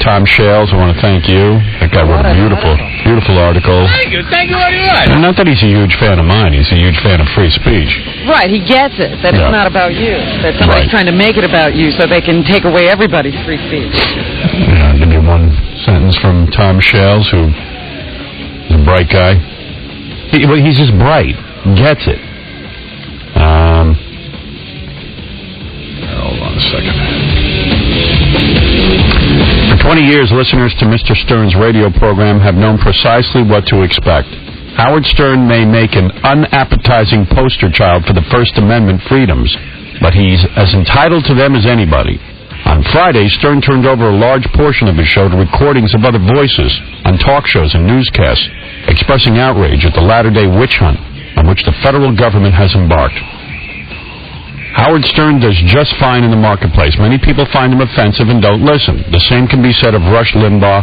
Tom Shales, I want to thank you. That guy wrote a beautiful article. Thank you very much. And not that he's a huge fan of mine. He's a huge fan of free speech. Right, he gets it. That it's not about you. That somebody's trying to make it about you so they can take away everybody's free speech. I'll give you one sentence from Tom Shales, who is a bright guy. He's just bright. Gets it. Hold on a second. For 20 years, listeners to Mr. Stern's radio program have known precisely what to expect. Howard Stern may make an unappetizing poster child for the First Amendment freedoms, but he's as entitled to them as anybody. On Friday, Stern turned over a large portion of his show to recordings of other voices on talk shows and newscasts, expressing outrage at the latter-day witch hunt on which the federal government has embarked. Howard Stern does just fine in the marketplace. Many people find him offensive and don't listen. The same can be said of Rush Limbaugh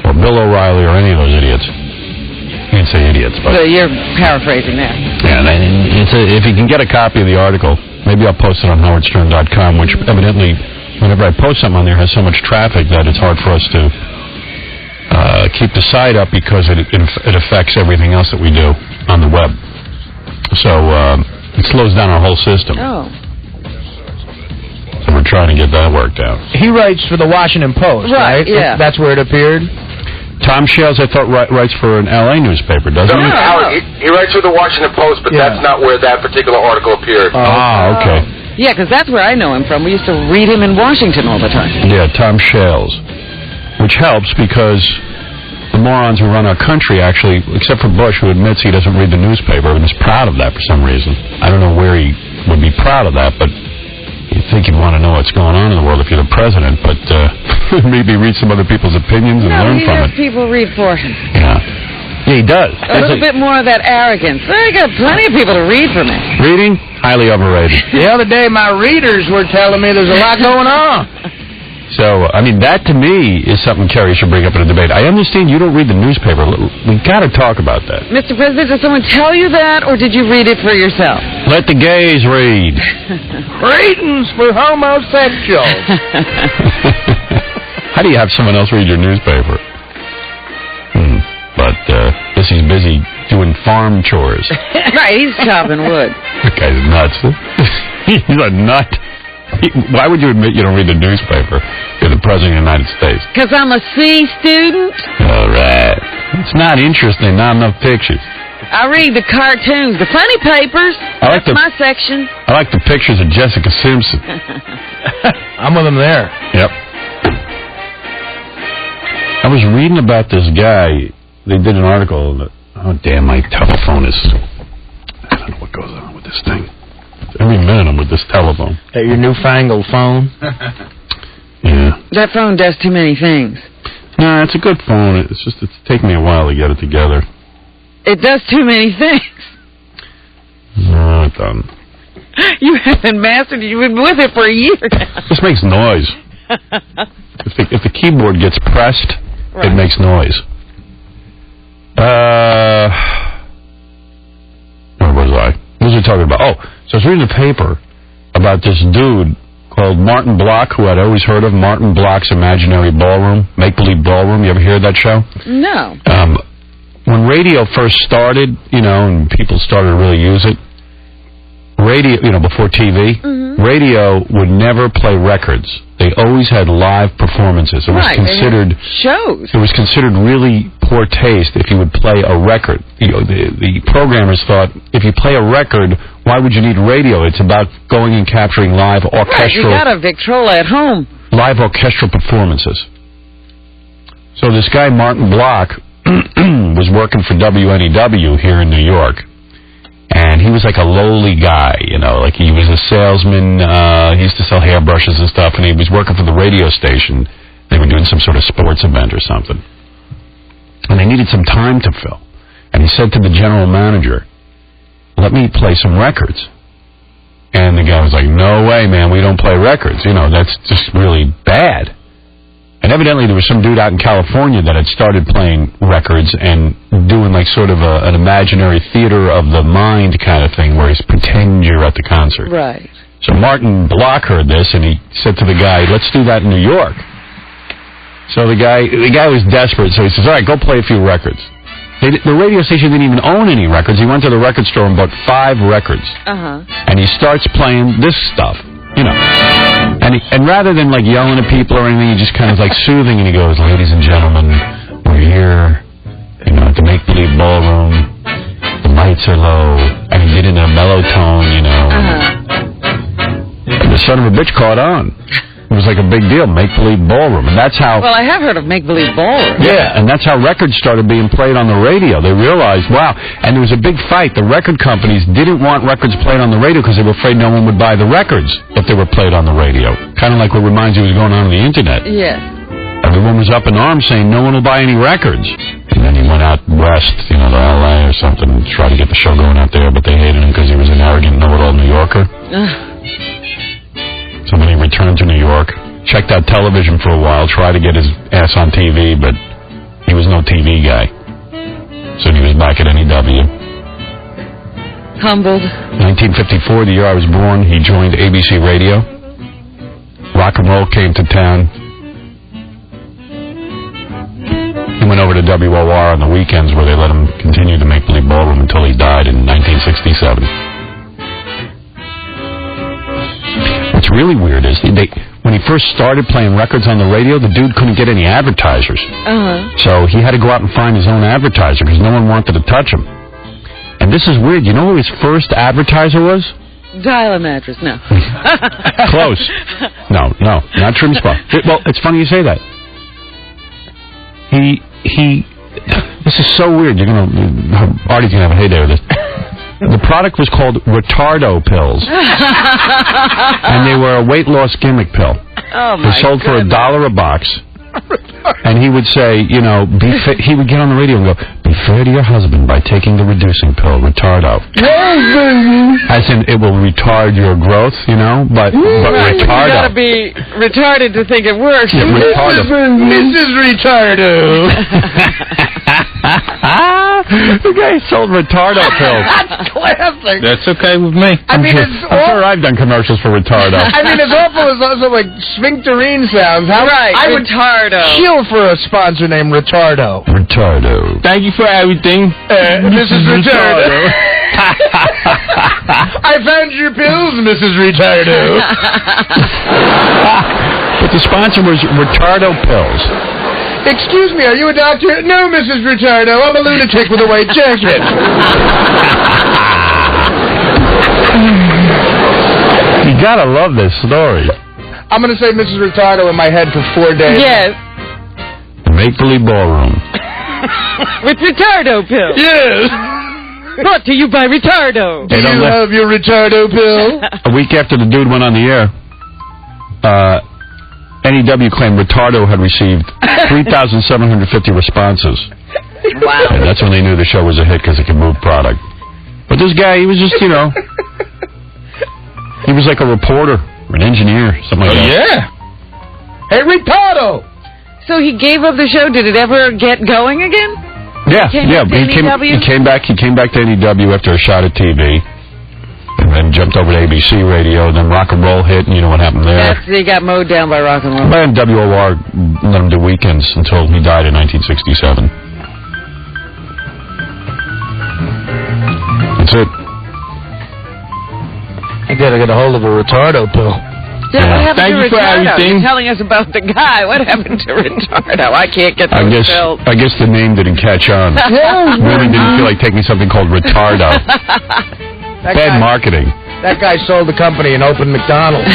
or Bill O'Reilly or any of those idiots. You can't say idiots, but... So you're paraphrasing there. Yeah, if you can get a copy of the article, maybe I'll post it on howardstern.com, which evidently, whenever I post something on there, has so much traffic that it's hard for us to keep the site up because it affects everything else that we do on the web. So it slows down our whole system. Oh. So we're trying to get that worked out. He writes for the Washington Post, right? Yeah. That's where it appeared? Tom Shales, I thought, writes for an L.A. newspaper, doesn't he? Howard, he writes for the Washington Post, but that's not where that particular article appeared. Okay. Yeah, because that's where I know him from. We used to read him in Washington all the time. Yeah, Tom Shales. Which helps because the morons who run our country actually, except for Bush, who admits he doesn't read the newspaper and is proud of that for some reason. I don't know where he would be proud of that, but you'd think you'd want to know what's going on in the world if you're the president, but maybe read some other people's opinions and learn from it. No, he has people read for him. Yeah. Yeah, he does. A little bit more of that arrogance. I got plenty of people to read for me. Reading? Highly overrated. The other day, my readers were telling me there's a lot going on. So, I mean, that to me is something Kerry should bring up in a debate. I understand you don't read the newspaper. We've got to talk about that. Mr. President, did someone tell you that, or did you read it for yourself? Let the gays read. Ratings for homosexuals. How do you have someone else read your newspaper? But guess he's busy doing farm chores. Right, he's chopping wood. That guy's nuts. He's a nut. Why would you admit you don't read the newspaper? You're the President of the United States. Because I'm a C student. All right. It's not interesting. Not enough pictures. I read the cartoons, the funny papers. That's my section. I like the pictures of Jessica Simpson. I'm with him there. Yep. I was reading about this guy. They did an article. Oh, damn, my telephone is... I don't know what goes on with this thing. Every minute I'm with this telephone. That your newfangled phone? Yeah. That phone does too many things. No, it's a good phone. It's just it's taken me a while to get it together. It does too many things. No, it doesn't. You haven't mastered it. You've been with it for a year now. This makes noise. If the keyboard gets pressed, it makes noise. Where was I? What was I talking about? Oh, so I was reading the paper about this dude called Martin Block, who I'd always heard of, Martin Block's Imaginary Ballroom, Make-Believe Ballroom. You ever hear that show? No. When radio first started, and people started to really use it, radio, before TV, radio would never play records. They always had live performances. It was considered shows. It was considered really poor taste if you would play a record. The programmers thought, if you play a record, why would you need radio? It's about going and capturing live orchestral. Right, you got a Victrola at home. Live orchestral performances. So this guy Martin Block was working for WNEW here in New York. And he was like a lowly guy, like he was a salesman. He used to sell hairbrushes and stuff, and he was working for the radio station. They were doing some sort of sports event or something. And they needed some time to fill. And he said to the general manager, let me play some records. And the guy was like, no way, man, we don't play records. That's just really bad. And evidently there was some dude out in California that had started playing records and doing like sort of an imaginary theater of the mind kind of thing where he's pretend you're at the concert. Right. So Martin Block heard this and he said to the guy, let's do that in New York. So the guy was desperate, so he says, all right, go play a few records. The radio station didn't even own any records. He went to the record store and bought 5 records. And he starts playing this stuff, you know. And rather than like yelling at people or anything, he just kind of like soothing, and he goes, ladies and gentlemen, we're here, you know, at the Make-Believe Ballroom. The lights are low. And he did it in a mellow tone, you know. And the son of a bitch caught on. It was like a big deal, Make-Believe Ballroom. And that's how... Well, I have heard of Make-Believe Ballroom. Yeah, and that's how records started being played on the radio. They realized, wow. And there was a big fight. The record companies didn't want records played on the radio because they were afraid no one would buy the records if they were played on the radio. Kind of like what reminds you was going on the Internet. Yes. Everyone was up in arms saying no one will buy any records. And then he went out west, you know, to L.A. or something, and tried to get the show going out there, but they hated him because he was an arrogant, know-it-all New Yorker. So then he returned to New York, checked out television for a while, tried to get his ass on TV, but he was no TV guy. So he was back at NEW. Humbled. 1954, the year I was born, he joined ABC Radio. Rock and roll came to town. He went over to WOR on the weekends where they let him continue to Make-Believe Ballroom until he died in 1967. What's really weird is when he first started playing records on the radio, the dude couldn't get any advertisers. So he had to go out and find his own advertiser because no one wanted to touch him. And this is weird. You know who his first advertiser was? Dial a mattress, no. Close. No, not Trim Spa. Well, it's funny you say that. This is so weird. Artie's gonna have a heyday with this. The product was called Retardo pills. And they were a weight loss gimmick pill. Oh, my They sold for $1 a box. And he would say, you know, he would get on the radio and go, be fair to your husband by taking the reducing pill, Retardo. As in, it will retard your growth, you know, but Retardo. You Retardo. gotta be retarded to think it works. Yeah, Retardo. Mrs. Retardo. The guy sold Retardo pills. That's classic. That's okay with me. I mean, I'm sure I've done commercials for Retardo. I mean, as awful as also like sphincterine sounds. Right, I would Retardo. kill for a sponsor named Retardo. Retardo. Thank you for everything. Mrs. Retardo. I found your pills, Mrs. Retardo. But the sponsor was Retardo pills. Excuse me, are you a doctor? No, Mrs. Retardo. I'm a lunatic with a white jacket. You gotta love this story. I'm going to say Mrs. Retardo in my head for 4 days. Yes. Make-Believe Ballroom. With Retardo pills. Yes. Brought to you by Retardo. Do you have your Retardo pill? A week after the dude went on the air, NEW claimed Retardo had received 3,750 responses. Wow. And that's when they knew the show was a hit because it could move product. But this guy, he was just, you know, he was like a reporter or an engineer, something like that. Yeah. Hey, Retardo! So he gave up the show. Did it ever get going again? Yeah, Came yeah. back to He came back to NEW after a shot at TV. And then jumped over to ABC Radio, and then rock and roll hit, and you know what happened there. He got mowed down by rock and roll. And WOR let him do weekends until he died in 1967. That's it. I gotta get a hold of a Retardo pill. Yeah, what happened Thank to you for Retardo? everything. You're telling us about the guy. What happened to Retardo? I can't get I those pills. guess the name didn't catch on. Women didn't feel like taking something called Retardo. Bad marketing. That guy sold the company and opened McDonald's.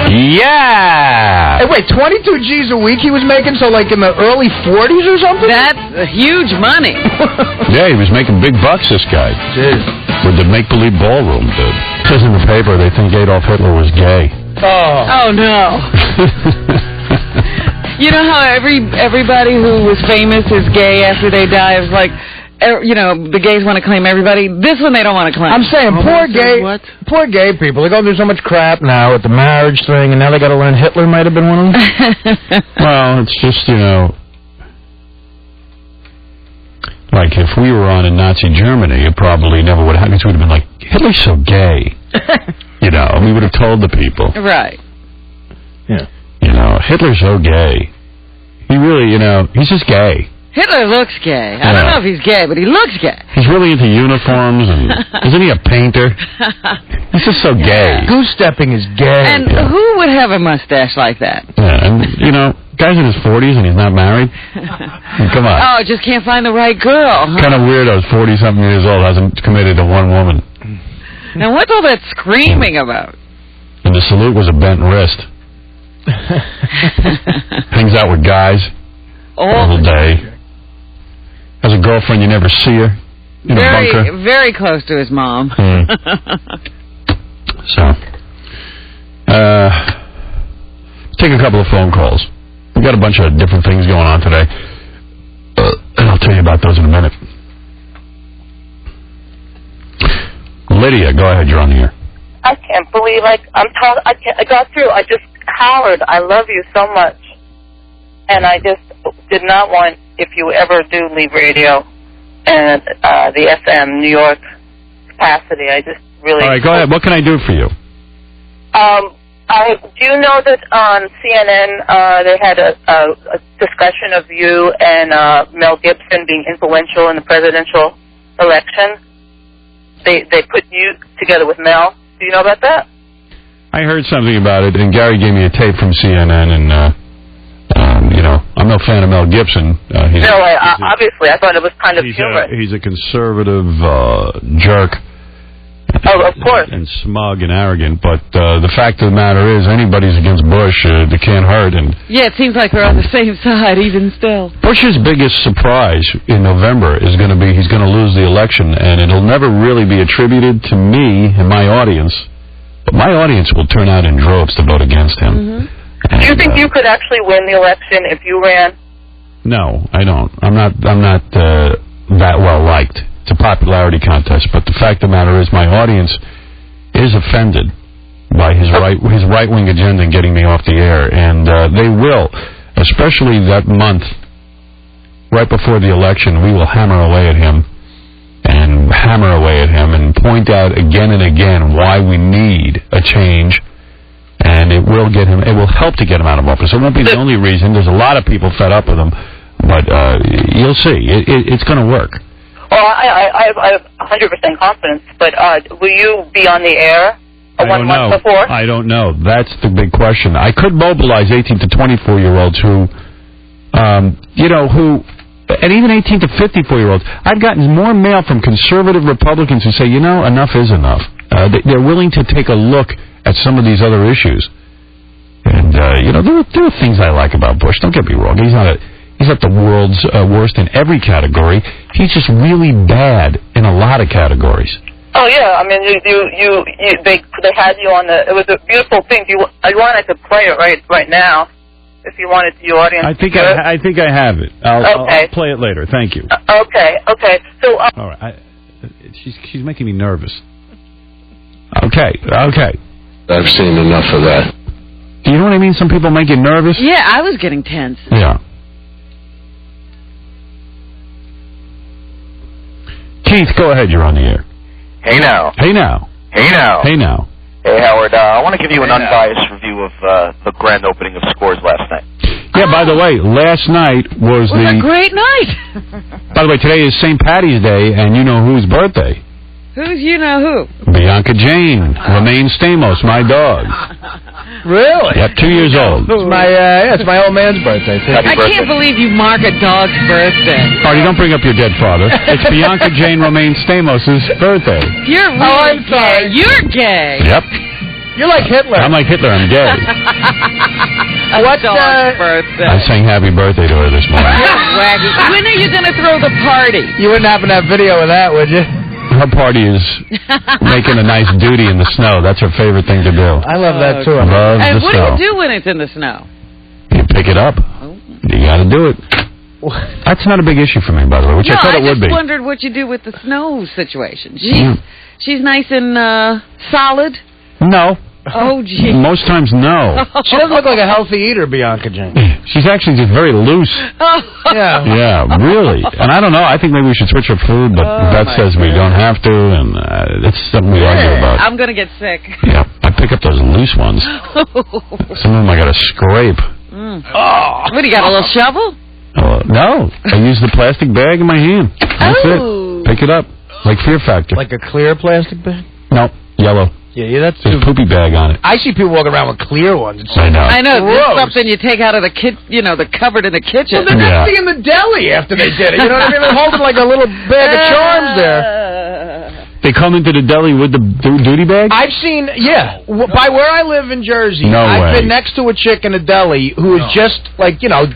Yeah! Hey, wait, 22 G's a week he was making, so like in the early 40s or something? That's huge money. Yeah, he was making big bucks, this guy. Jeez. With the Make-Believe Ballroom, dude. It says in the paper they think Adolf Hitler was gay. Oh. Oh, no. You know how everybody who was famous is gay after they die? It's like, you know, the gays want to claim everybody. This one they don't want to claim. I'm saying, poor gay people. They're going through so much crap now with the marriage thing, and now they got to learn Hitler might have been one of them. Well, it's just, you know, like if we were on in Nazi Germany, it probably never would have happened. We would have been like, Hitler's so gay. You know, we would have told the people. Right. Yeah. You know, Hitler's so gay. He really, he's just gay. Hitler looks gay. I don't know if he's gay, but he looks gay. He's really into uniforms, and isn't he a painter? He's just so gay. Goose-stepping is gay. And who would have a mustache like that? Yeah, and, guy's in his 40s and he's not married. Come on. Oh, just can't find the right girl. Kind of weirdos, 40-something years old, hasn't committed to one woman. Now, what's all that screaming about? And the salute was a bent wrist. Hangs out with guys all day. Has a girlfriend, you never see her in a bunker. Very close to his mom. So, take a couple of phone calls. We've got a bunch of different things going on today. And I'll tell you about those in a minute. Lydia, go ahead, you're on the air. I can't believe I got through. Howard, I love you so much. And I just did not want, if you ever do leave radio and the FM New York capacity, I just really... All right, go ahead. What can I do for you? Do you know that on CNN they had a discussion of you and Mel Gibson being influential in the presidential election? They put you together with Mel. Do you know about that? I heard something about it, and Gary gave me a tape from CNN, and, I'm no fan of Mel Gibson. Obviously. I thought it was kind of humorous. He's a conservative jerk. Oh, of course. And smug and arrogant, but the fact of the matter is, anybody's against Bush, they can't hurt. And yeah, it seems like we're on the same side, even still. Bush's biggest surprise in November is going to be he's going to lose the election, and it'll never really be attributed to me and my audience, but my audience will turn out in droves to vote against him. Mm-hmm. And, do you think you could actually win the election if you ran? No, I don't. I'm not that well liked. It's a popularity contest, but the fact of the matter is my audience is offended by his right-wing agenda and getting me off the air, and they will, especially that month right before the election. We will hammer away at him and point out again and again why we need a change, and it will help to get him out of office. It won't be the only reason. There's a lot of people fed up with him, but you'll see. It's going to work. Well, I have 100% confidence, but will you be on the air one month before? I don't know. That's the big question. I could mobilize 18 to 24-year-olds who, and even 18 to 54-year-olds. I've gotten more mail from conservative Republicans who say, enough is enough. They're willing to take a look at some of these other issues. And, there are things I like about Bush. Don't get me wrong. He's not the world's worst in every category. He's just really bad in a lot of categories. Oh yeah, I mean, they had you on the. It was a beautiful thing. I wanted to play it right now, if you wanted the audience. I think I have it. I'll play it later. Thank you. Okay. So. All right. She's making me nervous. Okay. I've seen enough of that. Do you know what I mean? Some people make you nervous. Yeah, I was getting tense. Yeah. Keith, go ahead. You're on the air. Hey now. Hey, Howard, I want to give you an unbiased review of the grand opening of Scores last night. Yeah, by the way, last night was a great night. By the way, today is St. Patty's Day, and you know whose birthday? Who's who? Bianca Jane, Romaine Stamos, my dog. Really? Yep, 2 years old. It's my old man's birthday, too. I can't believe you mark a dog's birthday. Artie, don't bring up your dead father. It's Bianca Jane Romaine Stamos' birthday. You're really gay. You're gay. Yep. You're like Hitler. I'm like Hitler. I'm gay. What dog's birthday? I sang happy birthday to her this morning. You're wacky. When are you going to throw the party? You wouldn't happen to have video of that, would you? Her party is making a nice duty in the snow. That's her favorite thing to do. I love that, too. And what do you do when it's in the snow? You pick it up. Oh. You got to do it. That's not a big issue for me, by the way, which I thought it would be. I just wondered what you do with the snow situation. She's nice and solid? No. Oh, gee. Most times, no. She doesn't look like a healthy eater, Bianca Jane. She's actually just very loose. Yeah, really. And I don't know. I think maybe we should switch her food, but Beth says we don't have to, and it's something we argue about. I'm going to get sick. Yeah, I pick up those loose ones. Some of them I got to scrape. Oh. What, you got a little shovel? No. I use the plastic bag in my hand. That's it. Pick it up. Like Fear Factor. Like a clear plastic bag? No, yellow. Yeah, that's There's a poopy bag on it. I see people walking around with clear ones. I know. I know. This is something you take out of the the cupboard in the kitchen. Well, they're next in the deli after they did it. You know what I mean? They're holding like a little bag of charms there. They come into the deli with the duty bag? I've seen, by where I live in Jersey, I've been next to a chick in a deli who has just,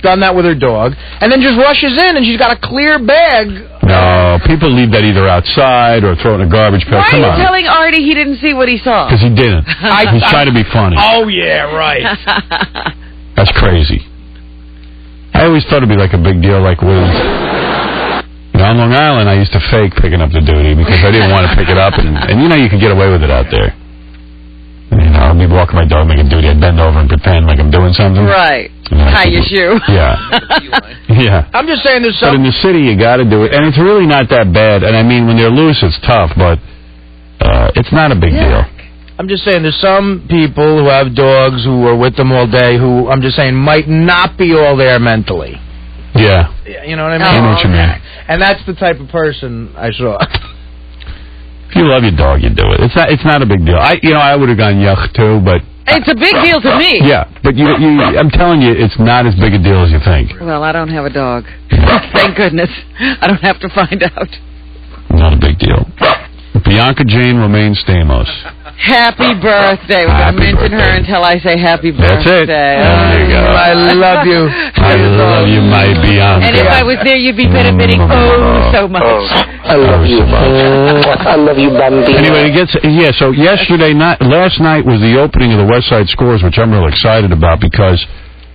done that with her dog, and then just rushes in, and she's got a clear bag. No, people leave that either outside or throw it in a garbage pail. Why are you telling Artie he didn't see what he saw? Because he didn't. He's trying to be funny. Oh, yeah, right. That's crazy. I always thought it'd be like a big deal, like with... on Long Island, I used to fake picking up the duty because I didn't want to pick it up, and you can get away with it out there. I'd be walking my dog making duty, I'd bend over and pretend like I'm doing something. Right. Tie your shoe. Yeah. Yeah. I'm just saying there's some... But in the city, you got to do it, and it's really not that bad. And I mean, when they're loose, it's tough, but it's not a big deal. I'm just saying there's some people who have dogs who are with them all day who, I'm just saying, might not be all there mentally. Yeah. You know what I mean? I know what you mean. And that's the type of person I saw. If you love your dog, you do it. It's not a big deal. I would have gone yuck too, but it's a big deal to me. Yeah, but I'm telling you, it's not as big a deal as you think. Well, I don't have a dog. Thank goodness. I don't have to find out. Not a big deal. Bianca Jane Romaine Stamos. Happy birthday. We're going to mention her until I say happy birthday. That's it. There you go. I love you. I love you, my Bianca. And if I was there, you'd be benefiting so much. I love you. I love you, Bambi. Anyway, so last night was the opening of the West Side Scores, which I'm real excited about because...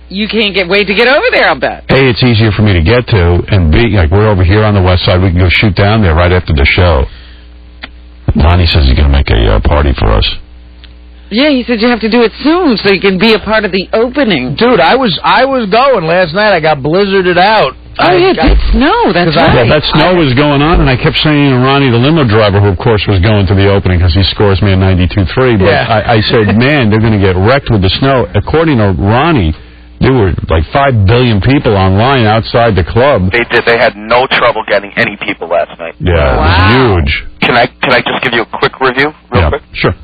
You can't wait to get over there, I'll bet. A, it's easier for me to get to, and B, we're over here on the West Side, we can go shoot down there right after the show. Lonnie says he's going to make a party for us. Yeah, he said you have to do it soon so you can be a part of the opening. Dude, I was going last night. I got blizzarded out. Oh, yeah, it did snow. That's right. Well, that snow was going on, and I kept saying to Ronnie, the limo driver, who, of course, was going to the opening because he scores me a 92.3, but I said, man, they're going to get wrecked with the snow. According to Ronnie, there were like 5 billion people online outside the club. They did. They had no trouble getting any people last night. Yeah, it was huge. Can I just give you a quick review, real quick? Sure.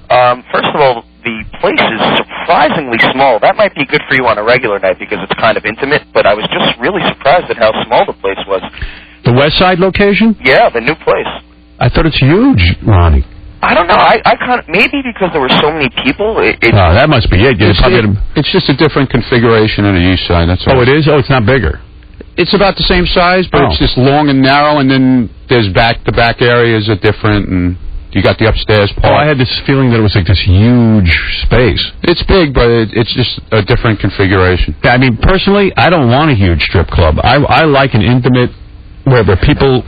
First of all, the place is surprisingly small. That might be good for you on a regular night because it's kind of intimate, but I was just really surprised at how small the place was. The West Side location? Yeah, the new place. I thought it's huge, Ronnie. I don't know. I kind of maybe because there were so many people. That must be it. It's just a different configuration on the east side. That's all. Oh, it is. Oh, it's not bigger. It's about the same size, but it's just long and narrow, and then the back areas are different, and you got the upstairs part. Oh, I had this feeling that it was like this huge space. It's big, but it's just a different configuration. I mean, personally, I don't want a huge strip club. I like an intimate where people,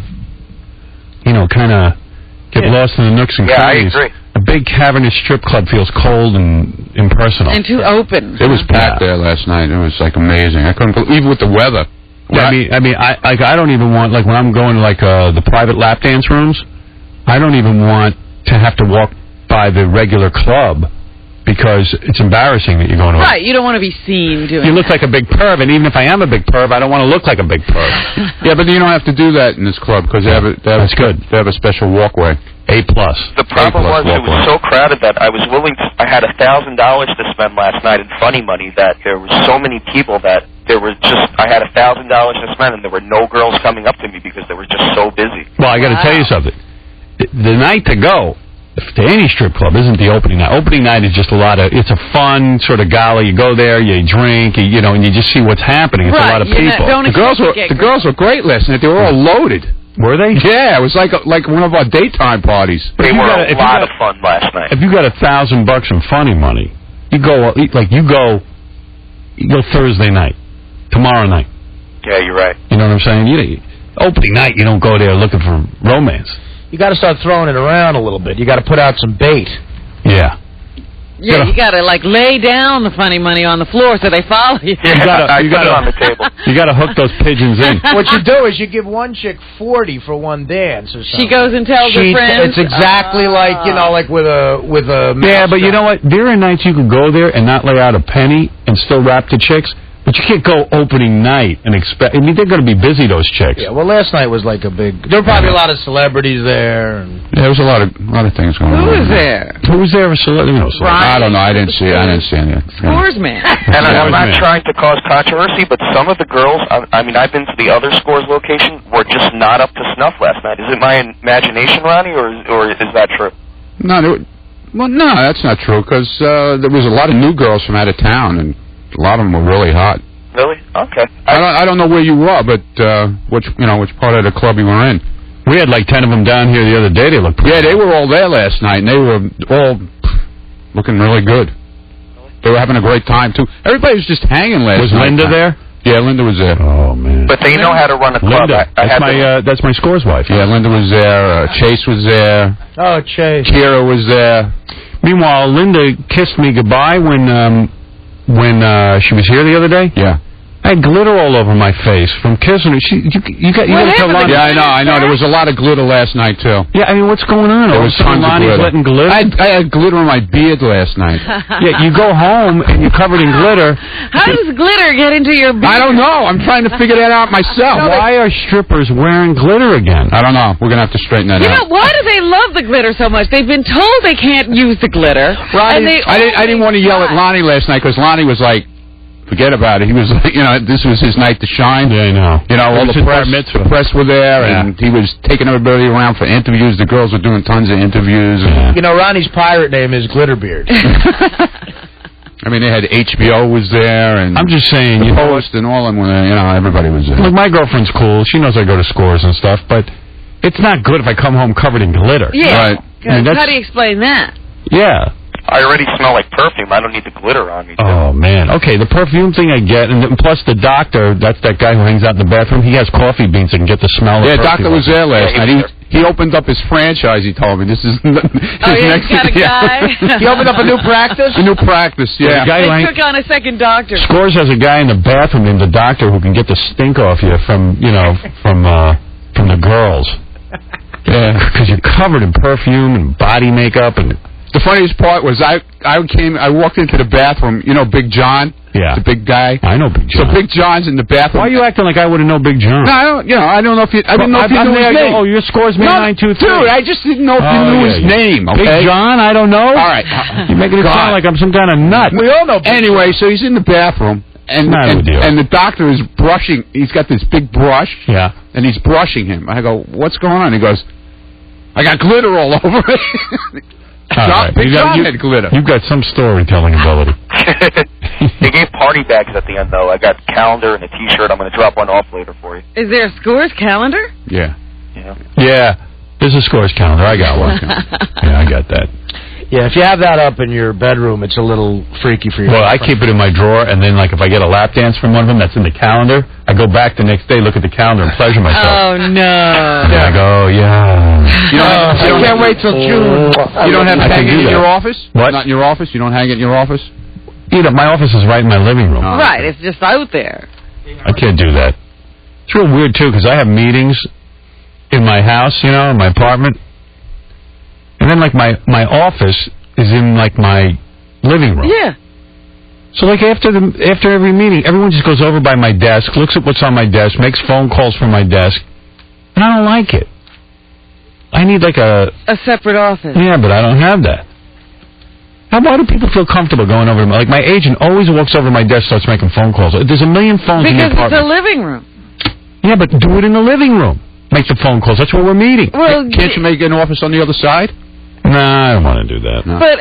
kind of get lost in the nooks and crannies. Yeah, I agree. A big cavernous strip club feels cold and impersonal. And too open. It was packed there last night. It was like amazing. I couldn't believe, even with the weather. Yeah, I don't even want, like when I'm going to the private lap dance rooms, I don't even want to have to walk by the regular club because it's embarrassing that you're going to... Right, you don't want to be seen doing You look like a big perv, and even if I am a big perv, I don't want to look like a big perv. Yeah, but you don't have to do that in this club because that's good. They have a special walkway. A+. The problem was it was so crowded that I was willing to... I had $1,000 to spend last night in funny money that there were so many people that there was just... I had $1,000 to spend and there were no girls coming up to me because they were just so busy. Well, I got to tell you something. The night to go to any strip club isn't the opening night. Opening night is just it's a fun sort of gala. You go there, you drink, and you just see what's happening. It's a lot of people. The girls were great last night. They were all loaded. Were they? Yeah, it was like one of our daytime parties. They were a lot of fun last night. If you got $1,000 in funny money, you go Thursday night, tomorrow night. Yeah, you're right. You know what I'm saying? Opening night, you don't go there looking for romance. You got to start throwing it around a little bit. You got to put out some bait. Yeah. Yeah, you got to lay down the funny money on the floor so they follow you. Yeah, you got it on the table. You got to hook those pigeons in. What you do is you give one chick $40 for one dance or something. She goes and tells her friends. It's exactly like with a Yeah, but you know what? There are nights you could go there and not lay out a penny and still rap to chicks. But you can't go opening night and expect... I mean, they're going to be busy, those chicks. Yeah, well, last night was like a big... There were probably a lot of celebrities there. And... Yeah, there was a lot of things going on. Who was there? Who was there? I don't know. I didn't see any. Scores man. And I'm not trying to cause controversy, but some of the girls, I mean, I've been to the other Scores location, were just not up to snuff last night. Is it my imagination, Ronnie, or is that true? No, that's not true, because there was a lot of new girls from out of town, and a lot of them were really hot. Really? Okay. I don't know where you were, but which part of the club you were in. We had like 10 of them down here the other day. They looked pretty they were all there last night, and they were all looking really good. They were having a great time, too. Everybody was just hanging last night. Was Linda there? Yeah, Linda was there. Oh, man. But they know how to run a club. Linda. That's my Scores wife. Yeah, Linda was there. Chase was there. Oh, Chase. Kira was there. Meanwhile, Linda kissed me goodbye when she was here the other day. Yeah. I had glitter all over my face from kissing her. You got Lonnie. Yeah, I know. There was a lot of glitter last night, too. Yeah, I mean, what's going on? There was tons of Lonnie's glitter. letting glitter? I had glitter on my beard last night. Yeah, you go home and you're covered in glitter. How does glitter get into your beard? I don't know. I'm trying to figure that out myself. Why are strippers wearing glitter again? I don't know. We're going to have to straighten that out. You know, why do they love the glitter so much? They've been told they can't use the glitter. Ronnie, I didn't want to yell at Lonnie last night because Lonnie was like, forget about it. He was like, this was his night to shine. Yeah, I know. All the press were there, and he was taking everybody around for interviews. The girls were doing tons of interviews. And, Ronnie's pirate name is Glitterbeard. I mean, they had HBO was there, and I'm just saying, the Post and all of them were there. Everybody was there. Look, my girlfriend's cool. She knows I go to Scores and stuff, but it's not good if I come home covered in glitter. Yeah. Right. I mean, how do you explain that? Yeah. I already smell like perfume. I don't need the glitter on me. Oh, man. Okay, the perfume thing I get, and plus the doctor, that's that guy who hangs out in the bathroom, he has coffee beans that can get the smell of perfume. Yeah, doctor was there last night. He opened up his franchise, he told me. This is his next got a guy. He opened up a new practice? A new practice, yeah. They took on a second doctor. Scores has a guy in the bathroom named the doctor who can get the stink off you from the girls. Yeah, because you're covered in perfume and body makeup and... The funniest part was I walked into the bathroom. Big John? Yeah. The big guy? I know Big John. So Big John's in the bathroom. Why are you acting like I wouldn't know Big John? No, I don't know if you... I didn't know if you knew his name. Oh, your Scores man 923. Dude, I just didn't know if you knew his name, okay? Big John? I don't know. All right. You're making it sound like I'm some kind of nut. We all know Big Anyway, so he's in the bathroom. And the doctor is brushing. He's got this big brush. Yeah. And he's brushing him. I go, what's going on? He goes, I got glitter all over it. Big John had glitter. You've got some storytelling ability. They gave party bags at the end, though. I got a calendar and a T-shirt. I'm going to drop one off later for you. Is there a Scores calendar? Yeah. Yeah. There's a Scores calendar. I got one. Yeah, I got that. Yeah, if you have that up in your bedroom, it's a little freaky for you. Well, I keep it in my drawer, and then, if I get a lap dance from one of them that's in the calendar, I go back the next day, look at the calendar, and pleasure myself. Oh, no. And I go, yeah. You can't wait till June. You don't have it hanging in your office? What? Not in your office? You don't hang it in your office? My office is right in my living room. Right, it's just out there. I can't do that. It's real weird, too, because I have meetings in my house, in my apartment. And then, my office is in, my living room. Yeah. So, after every meeting, everyone just goes over by my desk, looks at what's on my desk, makes phone calls from my desk, and I don't like it. I need, a separate office. Yeah, but I don't have that. Why do people feel comfortable going over to my... my agent always walks over to my desk, starts making phone calls. There's a million phones in the apartment. Because it's a living room. Yeah, but do it in the living room. Make the phone calls. That's where we're meeting. Well, can't you make an office on the other side? Nah, I don't want to do that. No. But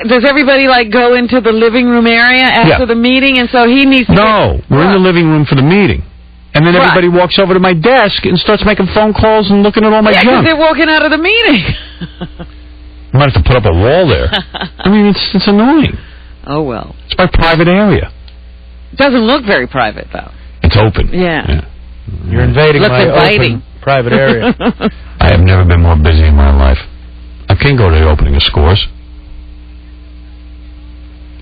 does everybody go into the living room area after the meeting, and so he needs to... No, we're in the living room for the meeting. And then everybody walks over to my desk and starts making phone calls and looking at all my junk. Yeah, because they're walking out of the meeting. I might have to put up a wall there. I mean, it's annoying. Oh, well. It's my private area. It doesn't look very private, though. It's open. Yeah. You're invading my open private area. I have never been more busy in my life. I can't go to the opening of Scores.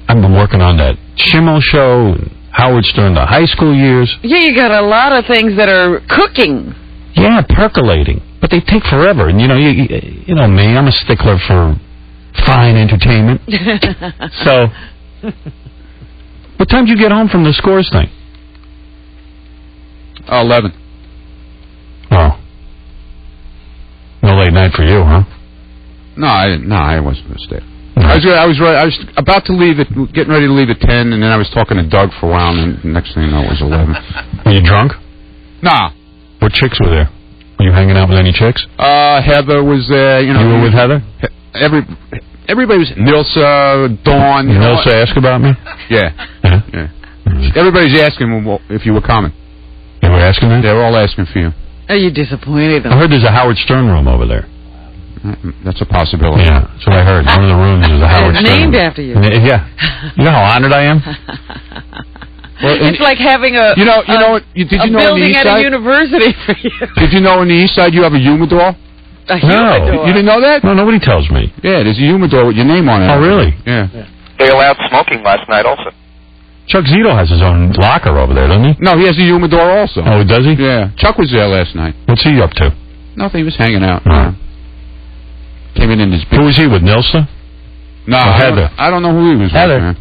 I've been working on that Schimmel show, Howard Stern, the high school years. Yeah, you got a lot of things that are cooking. Yeah, percolating. But they take forever. And, you know me, I'm a stickler for fine entertainment. So, What time did you get home from the Scores thing? 11. Oh. No late night for you, huh? No, I wasn't going to stay. I was about to leave it, getting ready to leave at 10, and then I was talking to Doug for a while, and the next thing you know, it was 11. Were you drunk? Nah. What chicks were there? Were you hanging out with any chicks? Heather was there. You were with Heather? Everybody was... Nilsa, Dawn... Nilsa asked about me? Yeah. Everybody's asking if you were coming. They were asking that? They were all asking for you. Are you disappointed? I heard there's a Howard Stern room over there. That's a possibility. Yeah, that's what I heard. One of the rooms is a Howard Stern. Named after you. Yeah. You know how honored I am? Well, it's like having a building at a university for you. Did you know on the East Side you have a humidor? No. You didn't know that? No, nobody tells me. Yeah, there's a humidor with your name on it. Oh, really? Yeah. They allowed smoking last night also. Chuck Zito has his own locker over there, doesn't he? No, he has a humidor also. Oh, does he? Yeah. Chuck was there last night. What's he up to? Nothing. He was hanging out. Came in his big... Who was he with, Nilsa? No, Heather. I don't know who he was Heather. with.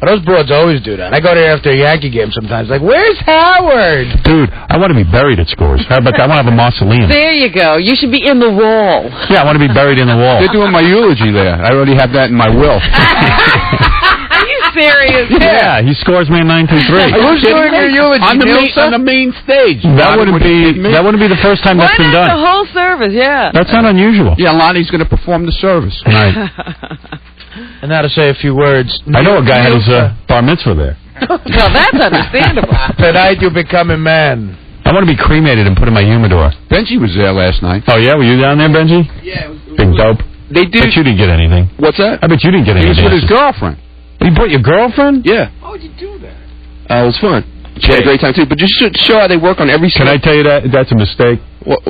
Those broads always do that. I go there after a Yankee game sometimes. Like, where's Howard? Dude, I want to be buried at Scores. How about that? I want to have a mausoleum. There you go. You should be in the wall. Yeah, I want to be buried in the wall. They're doing my eulogy there. I already have that in my will. Are you serious? Yeah, he Scores man 923. Who's doing your eulogy? On the main stage. That wouldn't be the first time that's been done. The whole service, yeah. That's not unusual. Yeah, Lonnie's going to perform the service. Right. And now to say a few words. I know a guy had his bar mitzvah there. Well, that's understandable. Tonight you become a man. I want to be cremated and put in my humidor. Benji was there last night. Oh, yeah? Were you down there, Benji? Yeah. Big dope. They did. Bet you didn't get anything. What's that? I bet you didn't get He anything. was with his girlfriend. You brought your girlfriend? Yeah. How would you do that? It was fun. She had a great time, too. But just to show how they work on every... Can I tell you that's a mistake? What,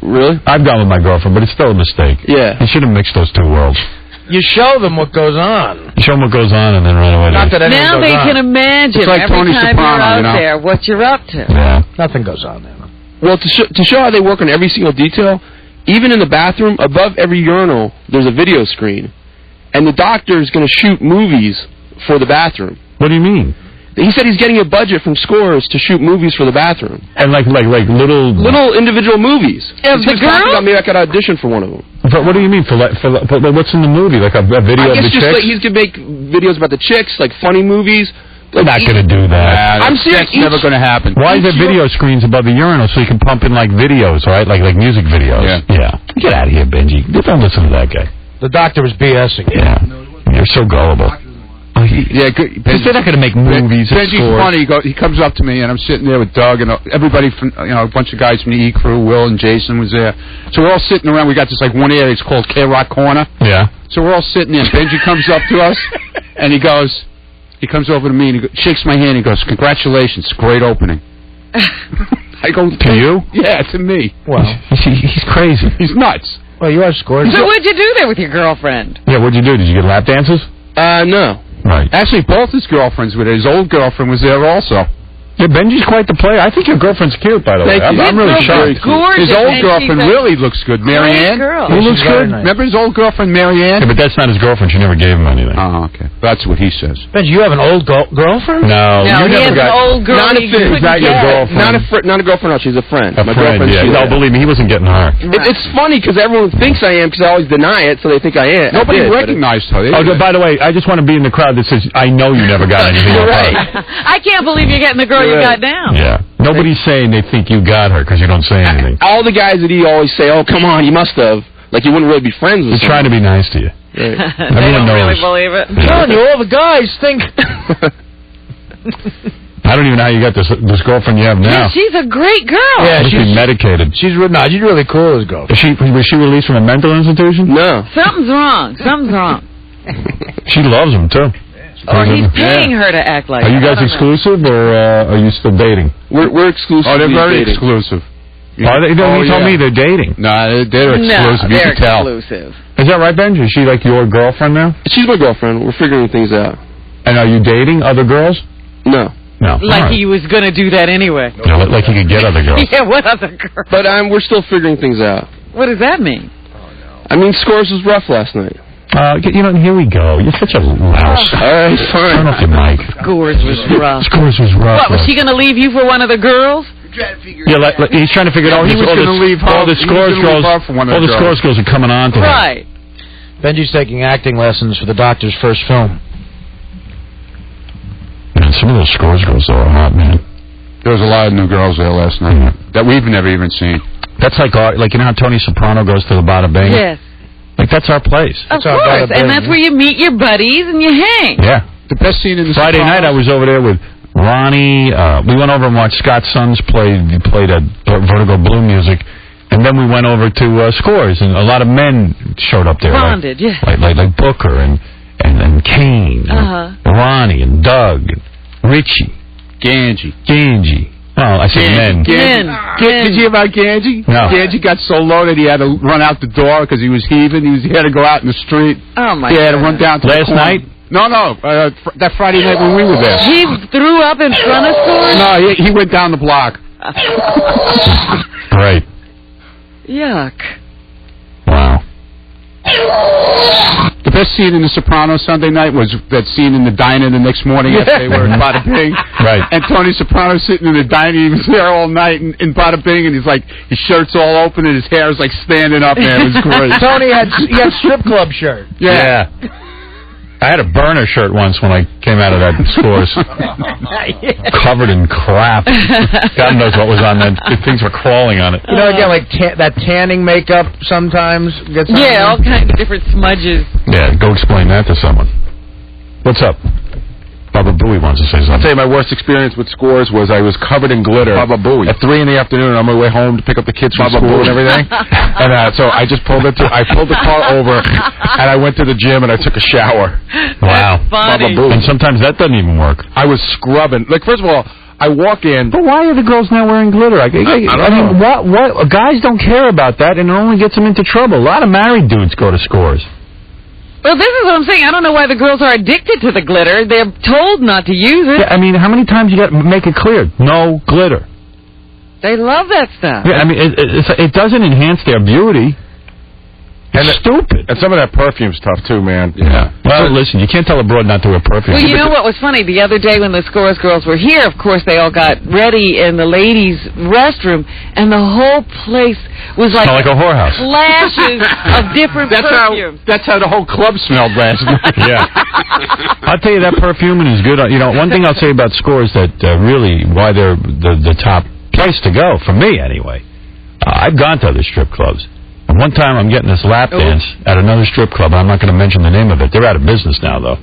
really? I've gone with my girlfriend, but it's still a mistake. Yeah. You should have mixed those two worlds. You show them what goes on. You show them what goes on and then run away. Not that anything now goes they on. can imagine It's like every Tony time Soprano, you're out there what you're up to. Yeah. Nothing goes on there. Well, to show how they work on every single detail, even in the bathroom, above every urinal, there's a video screen. And the doctor is going to shoot movies for the bathroom. What do you mean? He said he's getting a budget from Scores to shoot movies for the bathroom. And like little individual movies. Of the girls? Maybe I could audition for one of them. But what do you mean? For what's in the movie? Like a video of the chicks? Like he's going to make videos about the chicks, like funny movies. They're not going to do that. I'm serious. That's never going to happen. Why is there video screens above the urinal so you can pump in like videos, right? Like music videos. Yeah. Get out of here, Benji. Don't listen to that guy. The doctor was BSing. Yeah. You're so gullible. Good. They're not going to make movies. Benji's funny. He comes up to me, and I'm sitting there with Doug and everybody from a bunch of guys from the E Crew. Will and Jason was there. So we're all sitting around. We got this like one area. It's called K-Rock Corner. Yeah. So we're all sitting there. And Benji comes up to us, and he comes over to me and he shakes my hand. And he goes, "Congratulations, great opening." I go, to you? Yeah, to me. Well, he's crazy. He's nuts. Well, you are Scores. So what'd you do there with your girlfriend? Yeah, what'd you do? Did you get lap dances? No. Right. Actually, both his girlfriends were there. His old girlfriend was there also. Yeah, Benji's quite the player. I think your girlfriend's cute, by the way. I'm really shocked. His old girlfriend really looks good. Marianne? Who looks good? Nice. Remember his old girlfriend, Marianne? Yeah, but that's not his girlfriend. She never gave him anything. Oh, okay. That's what he says. Benji, you have an old girlfriend? No, you he never got an old girl. Not your girlfriend. Not a girlfriend. No, she's a friend. My girlfriend. Yeah. No, believe me, he wasn't getting her. It's funny because everyone thinks I am because I always deny it, so they think I am. Nobody recognized her. Oh, by the way, I just want to be in the crowd that says, "I know you never got anything." You're right. I can't believe you're getting the girl you got down. Yeah. Nobody's saying they think you got her because you don't say anything. All the guys that he always say, "Oh, come on, you must have." Like you wouldn't really be friends with. He's trying to be nice to you. Right. They don't really believe it. I'm telling you, all the guys think. I don't even know how you got this girlfriend you have now. Yeah, she's a great girl. Yeah, she's medicated. She's really cool as girlfriend. Was she released from a mental institution? No. Something's wrong. Something's wrong. She loves him too. Or he's paying her to act like. Are you guys exclusive, or are you still dating? We're exclusive. Oh, they're very exclusive. You told me they're dating. No, they're exclusive. No, they're exclusive. Is that right, Benji? Is she like your girlfriend now? She's my girlfriend. We're figuring things out. And are you dating other girls? No. No. Like he was going to do that anyway. No, like he could get other girls. Yeah, what other girls? But we're still figuring things out. What does that mean? I mean, Scores was rough last night. Here we go. You're such a louse. All right, fine. Turn off your mic. Scores was rough. Scores was rough. What, was she going to leave you for one of the girls? Yeah, he's trying to figure out. He was going to leave her. All the Scores girls. All the Scores girls are coming on to him. Right. Benji's taking acting lessons for the Doctor's first film. Man, some of those Scores girls are hot, man. There was a lot of new girls there last night that we've never even seen. That's like you know how Tony Soprano goes to the Bada Bing? Yes. Like, that's our place. Of course, and that's where you meet your buddies and you hang. Yeah. The best scene in the Friday night, I was over there with Ronnie. We went over and watched Scott Sons played a Vertigo Blue music. And then we went over to Scores, and a lot of men showed up there. Bonded, like Booker and Kane, and Ronnie and Doug, and Richie. Ganji. Oh, I said men. Men. Did you hear about Ganji? No. Ganji got so low that he had to run out the door because he was heaving. He had to go out in the street. Oh, my God. He had to run down to Last the corner. night? No, that Friday night when we were there. He threw up in front of Scores? No, he went down the block. Great. Yuck. Wow. The best scene in The Sopranos Sunday night was that scene in the diner the next morning after they were in Bada Bing. Right. And Tony Soprano sitting in the diner. He was there all night in Bada Bing, and he's like, his shirt's all open and his hair is like standing up, man. It was great. Tony had strip club shirt. Yeah. I had a burner shirt once when I came out of that Scores. Covered in crap. God knows what was on that. Things were crawling on it. You know, again, like that tanning makeup sometimes gets on there. all kinds of different smudges. Yeah, go explain that to someone. What's up? Baba Booey wants to say something. I'll tell you, my worst experience with Scores was I was covered in glitter. Baba Booey. At 3 in the afternoon, on my way home to pick up the kids from school and everything. And so I just pulled the car over, and I went to the gym, and I took a shower. Wow. That's funny. Baba Booey. And sometimes that doesn't even work. I was scrubbing. Like, first of all, I walk in. But why are the girls now wearing glitter? I mean, what? Guys don't care about that, and it only gets them into trouble. A lot of married dudes go to Scores. Well, this is what I'm saying. I don't know why the girls are addicted to the glitter. They're told not to use it. Yeah, I mean, how many times you got to make it clear? No glitter. They love that stuff. Yeah, I mean, it doesn't enhance their beauty. It's stupid. And some of that perfume's tough, too, man. Yeah. Well, listen, you can't tell a broad not to wear perfume. Well, you know what was funny? The other day when the Scores girls were here, of course, they all got ready in the ladies' restroom, and the whole place was like a whorehouse. Flashes of different perfumes. That's how the whole club smelled last night. Yeah. I'll tell you, that perfuming is good. You know, one thing I'll say about Scores that really why they're the top place to go, for me anyway. I've gone to other strip clubs. And one time I'm getting this lap dance at another strip club. I'm not going to mention the name of it. They're out of business now, though.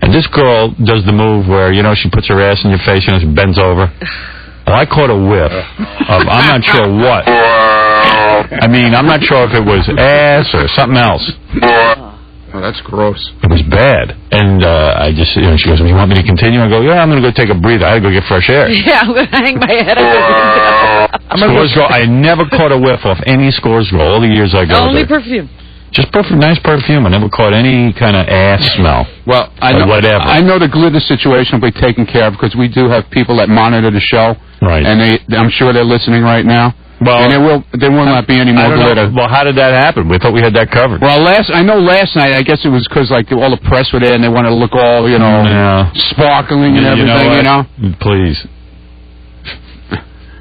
And this girl does the move where, you know, she puts her ass in your face and she bends over. Well, I caught a whiff of I'm not sure what. I mean, I'm not sure if it was ass or something else. Oh, that's gross. It was bad. And I just, you know, she goes, you want me to continue? I go, yeah, I'm going to go take a breather. I got to go get fresh air. Yeah, I'm going to hang my head up. Scores girl, I never caught a whiff off any Scores girl all the years I go Only there. perfume. Just nice perfume. I never caught any kind of ass smell. Well, I know, whatever. I know the glitter situation will be taken care of because we do have people that monitor the show. Right. And I'm sure they're listening right now. Well, and there will not be any more glitter. Well, how did that happen? We thought we had that covered. Well, last night, I guess it was because like all the press were there and they wanted to look all, sparkling and everything, Please.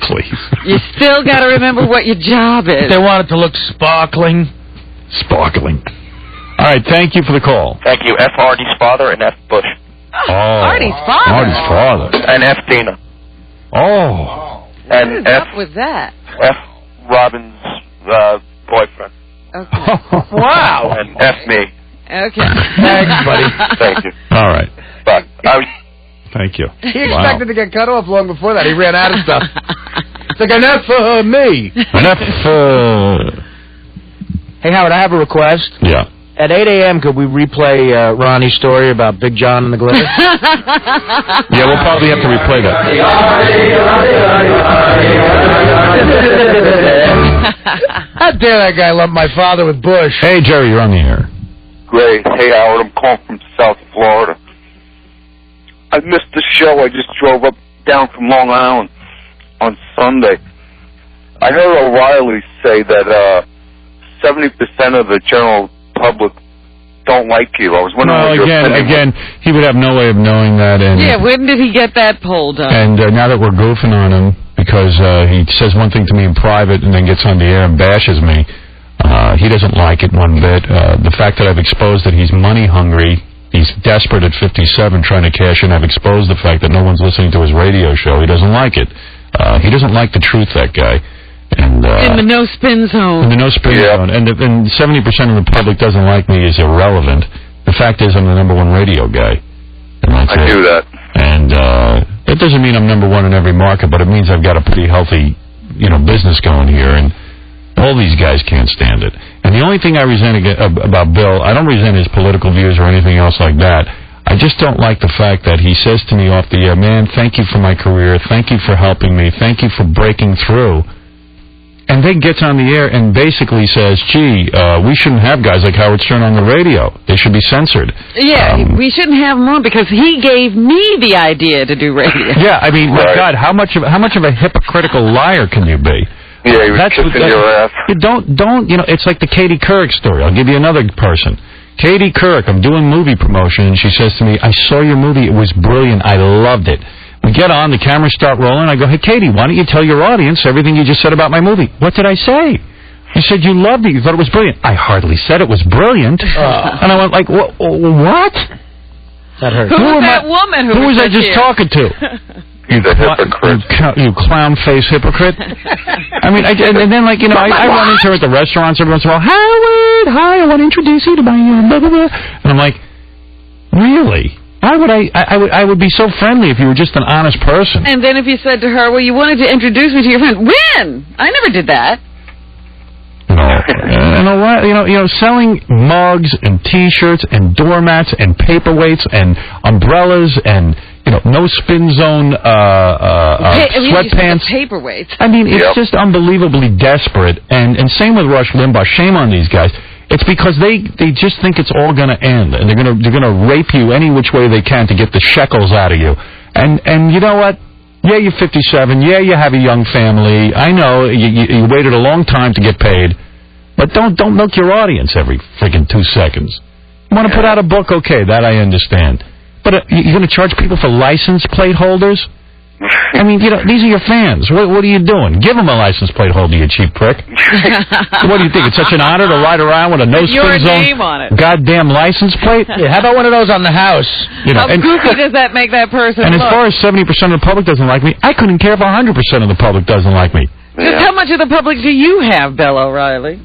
Please. You still got to remember what your job is. They want it to look sparkling. Sparkling. All right, thank you for the call. Thank you. F. Artie's father and F. Bush. Artie's father? Artie's father. And F. Dana. Oh. And what is up with that? F. Robin's boyfriend. Okay. Wow. And F. me. Okay. Thanks, buddy. Thank you. All right. But Thank you. He expected to get cut off long before that. He ran out of stuff. It's like, enough for me. Enough Hey, Howard, I have a request. Yeah. At 8 a.m., could we replay Ronnie's story about Big John and the glitter? Yeah, we'll probably have to replay that. How dare that guy lump my father with Bush? Hey, Jerry, you're on the air. Great. Hey, Howard, I'm calling from South Florida. I missed the show. I just drove down from Long Island on Sunday. I heard O'Reilly say that 70% of the general public don't like you. I was wondering. Well, again, he would have no way of knowing that. And when did he get that poll done? And now that we're goofing on him because he says one thing to me in private and then gets on the air and bashes me, he doesn't like it one bit. The fact that I've exposed that he's money hungry, he's desperate at 57 trying to cash in. I've exposed the fact that no one's listening to his radio show. He doesn't like it. He doesn't like the truth, that guy. And, in the no-spin zone. In the no-spin zone. And 70% of the public doesn't like me is irrelevant. The fact is I'm the #1 radio guy. And that's I do that. And it doesn't mean I'm #1 in every market, but it means I've got a pretty healthy, business going here. And all these guys can't stand it. And the only thing I resent about Bill, I don't resent his political views or anything else like that. I just don't like the fact that he says to me off the air, man, thank you for my career. Thank you for helping me. Thank you for breaking through. And then gets on the air and basically says, gee, we shouldn't have guys like Howard Stern on the radio. They should be censored. Yeah, we shouldn't have him on because he gave me the idea to do radio. Yeah, I mean, my God, how much of a hypocritical liar can you be? Yeah, he was kissing your ass. You don't, it's like the Katie Couric story. I'll give you another person. Katie Couric, I'm doing movie promotion, and she says to me, I saw your movie. It was brilliant. I loved it. We get on, the cameras start rolling. I go, hey, Katie, why don't you tell your audience everything you just said about my movie? What did I say? You said you loved it. You thought it was brilliant. I hardly said it was brilliant. And I went like, what? That hurt. Who was that woman who was I just talking to? He's a hypocrite. You clown face hypocrite. I mean, and then I run into her at the restaurants every once in a while. Howard, hi, I want to introduce you to my blah, blah, blah. And I'm like, really? Why would I would be so friendly if you were just an honest person. And then if you said to her, well, you wanted to introduce me to your friend. When? I never did that. No. Selling mugs and T-shirts and doormats and paperweights and umbrellas and, no spin zone sweatpants. Paperweights. I mean, it's just unbelievably desperate. And same with Rush Limbaugh. Shame on these guys. It's because they just think it's all going to end, and they're gonna rape you any which way they can to get the shekels out of you. And you know what? Yeah, you're 57. Yeah, you have a young family. I know you waited a long time to get paid, but don't milk your audience every freaking 2 seconds. You want to put out a book? Okay, that I understand. But you're going to charge people for license plate holders? I mean, these are your fans. What are you doing? Give them a license plate holder, you cheap prick. What do you think? It's such an honor to ride around with a no-spin zone name on it. Goddamn license plate? Yeah, how about one of those on the house? How goofy does that make that person And look? As far as 70% of the public doesn't like me, I couldn't care if 100% of the public doesn't like me. Just how much of the public do you have, Bill O'Reilly?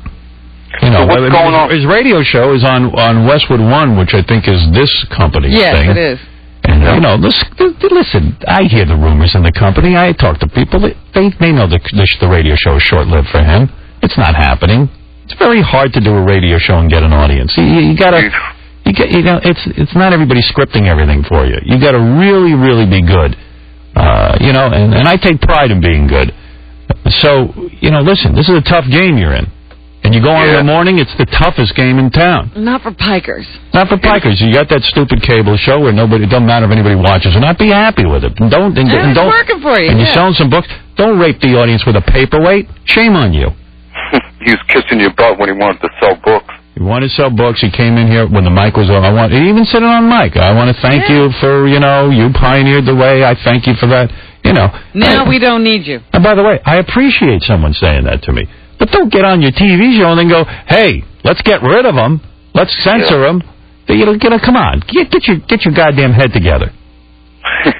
What's going on? His radio show is on Westwood One, which I think is this company's thing. Yes, it is. And, listen, I hear the rumors in the company. I talk to people. They know the radio show is short-lived for him. It's not happening. It's very hard to do a radio show and get an audience. It's not everybody scripting everything for you. You got to really, really be good. And I take pride in being good. So, listen, this is a tough game you're in. And you go on in the morning, it's the toughest game in town. Not for pikers. Not for pikers. You got that stupid cable show where it doesn't matter if anybody watches or not. Be happy with it. And it's working for you. And you're selling some books. Don't rape the audience with a paperweight. Shame on you. He was kissing your butt when he wanted to sell books. He wanted to sell books. He came in here when the mic was on. He even said it on mic. I want to thank you for, you pioneered the way. I thank you for that. Now we don't need you. And by the way, I appreciate someone saying that to me. But don't get on your TV show and then go, hey, let's get rid of them. Let's censor them. Come on. Get your goddamn head together.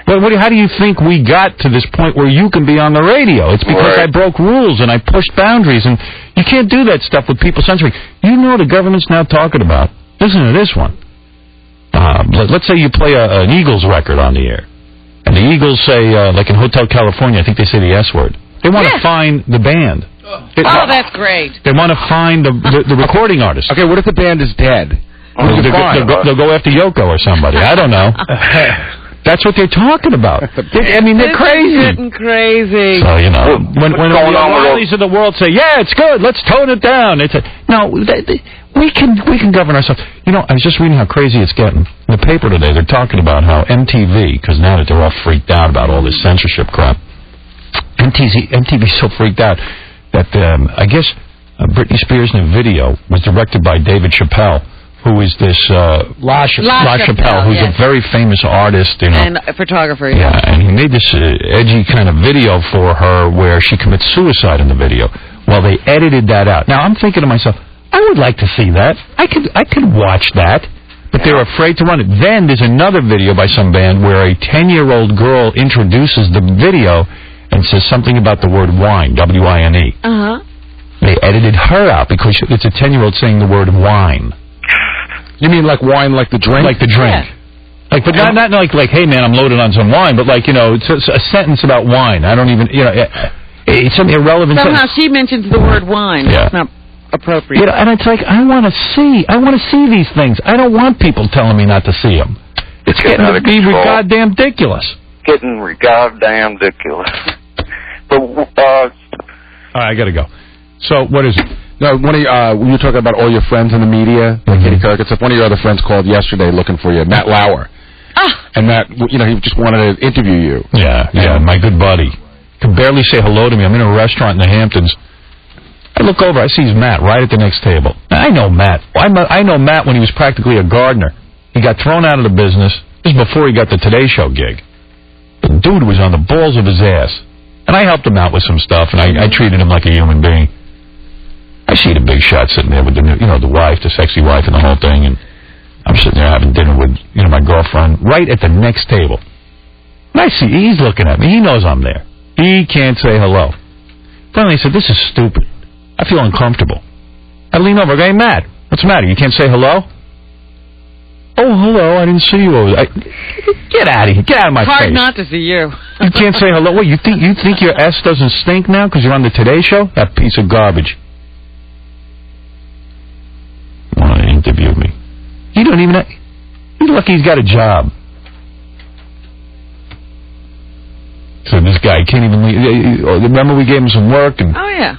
How do you think we got to this point where you can be on the radio? It's because I broke rules and I pushed boundaries. And you can't do that stuff with people censoring. The government's now talking about. Listen to this one. Let's say you play an Eagles record on the air. And the Eagles say, like in Hotel California, I think they say the S word. They want to find the band. That's great. They want to find the recording artist. Okay, what if the band is dead? They'll go after Yoko or somebody. I don't know. That's what they're talking about. They're crazy. Getting crazy. So, when the O'Reillys of the world say, yeah, it's good, let's tone it down. We can govern ourselves. I was just reading how crazy it's getting. In the paper today, they're talking about how MTV, because now that they're all freaked out about all this censorship crap, MTV's so freaked out that I guess Britney Spears' new video was directed by David Chappelle, who is this La Chappelle, who's a very famous artist, you know, and a photographer. Yeah, and he made this edgy kind of video for her where she commits suicide in the video. Well, they edited that out. Now I'm thinking to myself, I would like to see that. I could watch that. But they're afraid to run it. Then there's another video by some band where a 10-year-old girl introduces the video and says something about the word wine, W-I-N-E. Uh-huh. They edited her out because it's a 10-year-old saying the word wine. You mean like wine, like the drink? Like the drink. Yeah. Like, but not like, hey, man, I'm loaded on some wine, but like, you know, it's a sentence about wine. I don't even, you know, it's an irrelevant Somehow sentence. she mentions the word wine. Yeah. It's not appropriate. You know, and it's like, I want to see these things. I don't want people telling me not to see them. It's getting to be goddamn ridiculous. Getting goddamn ridiculous. But all right, I gotta go. So what is it? No, you were talking about all your friends in the media, like Katie Couric and stuff. One of your other friends called yesterday looking for you, Matt Lauer. And Matt, you know, he just wanted to interview you. Yeah, my good buddy. Can barely say hello to me. I'm in a restaurant in the Hamptons. I look over, I see Matt right at the next table. I know Matt. I know Matt when he was practically a gardener. He got thrown out of the business. This is before he got the Today Show gig. The dude was on the balls of his ass. And I helped him out with some stuff, and I treated him like a human being. I see the big shot sitting there with the wife, the sexy wife, and the whole thing, and I'm sitting there having dinner with, my girlfriend, right at the next table. And I see, he's looking at me. He knows I'm there. He can't say hello. Finally, he said, this is stupid. I feel uncomfortable. I lean over. I go, hey, Matt, what's the matter? You can't say hello? Oh, hello. I didn't see you. Get out of here. Get out of my face. Hard not to see you. You can't say hello. What, you think your S doesn't stink now because you're on the Today Show? That piece of garbage. Want to interview me. You don't even... He's lucky he's got a job. So this guy can't even leave. Remember we gave him some work and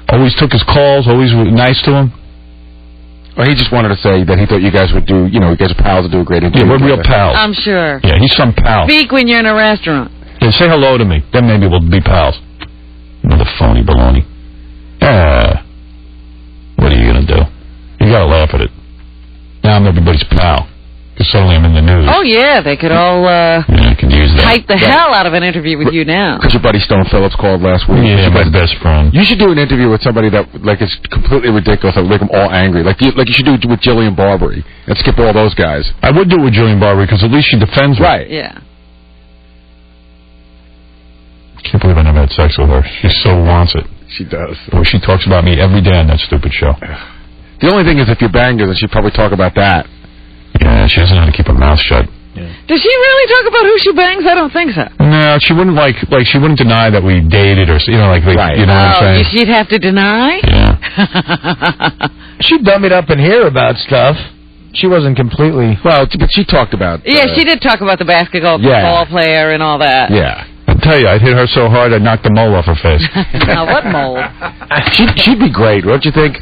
always took his calls, always was nice to him? Well, he just wanted to say that he thought you guys would do, you guys are pals to do a great interview. Yeah, we're real pals. I'm sure. Yeah, he's some pal. Speak when you're in a restaurant. Yeah, say hello to me. Then maybe we'll be pals. Another phony baloney. What are you going to do? You got to laugh at it. Now I'm everybody's pal. Because suddenly I'm in the news. Oh, yeah, they could all could use that. hype the hell out of an interview with you now. Because your buddy Stone Phillips called last week. Yeah, my best friend. You should do an interview with somebody that is completely ridiculous that would make them all angry. Like you should do it with Jillian Barberie and skip all those guys. I would do it with Jillian Barberie because at least she defends me. Right. Yeah. I can't believe I never had sex with her. She so wants it. She does. Boy, she talks about me every day on that stupid show. The only thing is if you banged her, then she'd probably talk about that. Yeah, she doesn't know how to keep her mouth shut. Yeah. Does she really talk about who she bangs? I don't think so. No, she wouldn't she wouldn't deny that we dated or right. You know what I'm saying? She'd have to deny? Yeah. She'd dumb it up in here about stuff. She wasn't completely... Well, but she talked about... Yeah, she did talk about the basketball ball player and all that. Yeah. I'll tell you, I'd hit her so hard I'd knock the mole off her face. Now, what mole? She'd be great, don't you think?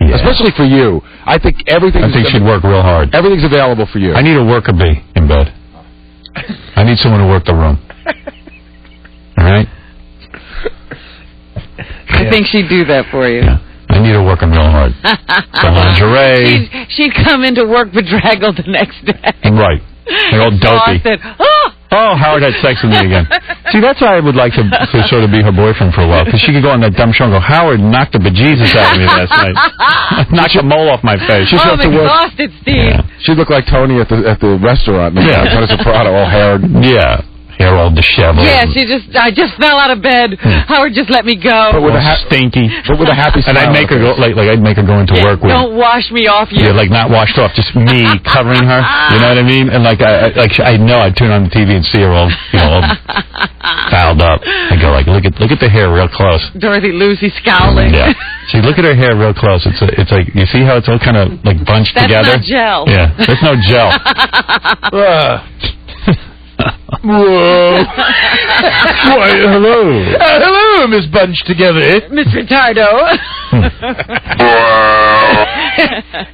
Yeah. Especially for you. I think she'd work real hard. Everything's available for you. I need a worker bee in bed. I need someone to work the room. All right? I think she'd do that for you. Yeah. I need her working real hard. So lingerie. She'd come into work bedraggled the next day. Right. They're all dopey. Oh, Howard had sex with me again. See, that's why I would like to sort of be her boyfriend for a while, because she could go on that dumb show and go, Howard knocked the bejesus out of me last night. Knocked a mole off my face. I'm exhausted, Steve. Yeah. She looked like Tony at the restaurant. Yeah. Tony Soprano, all haired. Yeah. Hair all disheveled. Yeah, I just fell out of bed. Howard just let me go. But with stinky. But with a happy smile. And I'd make her go, I'd make her go into work with. Don't wash me off, you. Yeah, not washed off, just me covering her. You know what I mean? And I know I'd turn on the TV and see her all, all fouled up. I go look at the hair real close. Dorothy Lucy scowling. Yeah. See, look at her hair real close. It's like, you see how it's all kind of bunched together? That's not gel. Yeah, that's no gel. Whoa. Why, hello. Hello, Miss Bunch Together. Miss Retardo.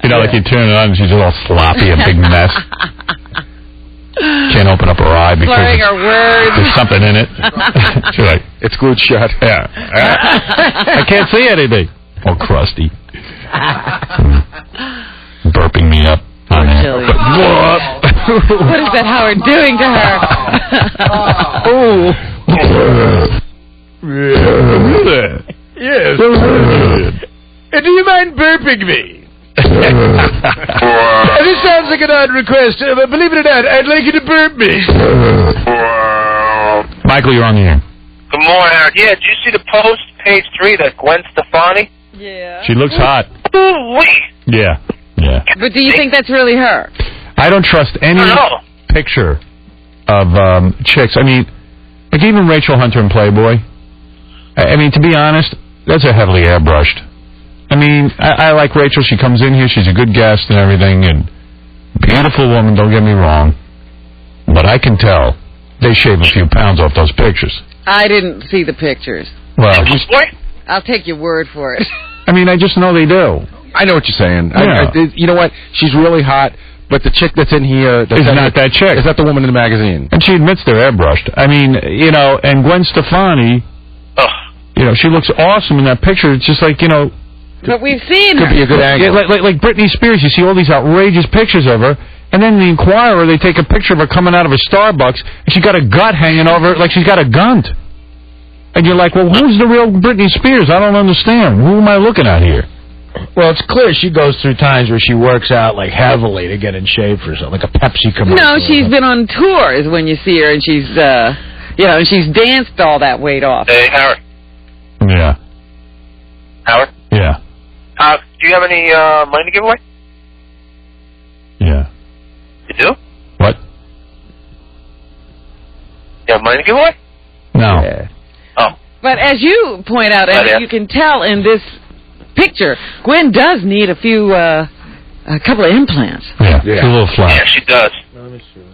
You turn it on and she's all sloppy, a big mess. Can't open up her eye because her words. There's something in it. She's like, it's glued shut. Yeah. I can't see anything. All crusty. Burping me up. Howard Chili. What is that Howard doing to her? Yes. Do you mind burping me? This sounds like an odd request, but believe it or not, I'd like you to burp me. Michael, you're on the air. Good morning, Howard. Yeah, did you see the post, page 3, that Gwen Stefani? Yeah. She looks hot. Yeah. But do you think that's really her? I don't trust any picture of chicks. I mean, like even Rachel Hunter in Playboy. I mean, to be honest, that's a heavily airbrushed. I mean, I like Rachel. She comes in here. She's a good guest and everything. And beautiful woman, don't get me wrong. But I can tell they shave a few pounds off those pictures. I didn't see the pictures. Well, I'll take your word for it. I mean, I just know they do. I know what you're saying. Yeah. You know what? She's really hot, but the chick that's in here... Is not that chick. Is that the woman in the magazine? And she admits they're airbrushed. I mean, you know, and Gwen Stefani, you know, she looks awesome in that picture. It's just like, you know... But we've seen her. Could be a good angle. Yeah, like Britney Spears, you see all these outrageous pictures of her, and then in the Inquirer, they take a picture of her coming out of a Starbucks, and she's got a gut hanging over, like she's got a gun. And you're like, well, who's the real Britney Spears? I don't understand. Who am I looking at here? Well, it's clear she goes through times where she works out, like, heavily to get in shape for something, like a Pepsi commercial. No, she's been on tours when you see her, and she's, you know, she's danced all that weight off. Hey, Howard. Yeah. Howard? Yeah. Do you have any money to give away? Yeah. You do? What? You have money to give away? No. Yeah. Oh. But as you point out, and you can tell in this picture, Gwen does need a couple of implants. Yeah, a little flat. Yeah, she does.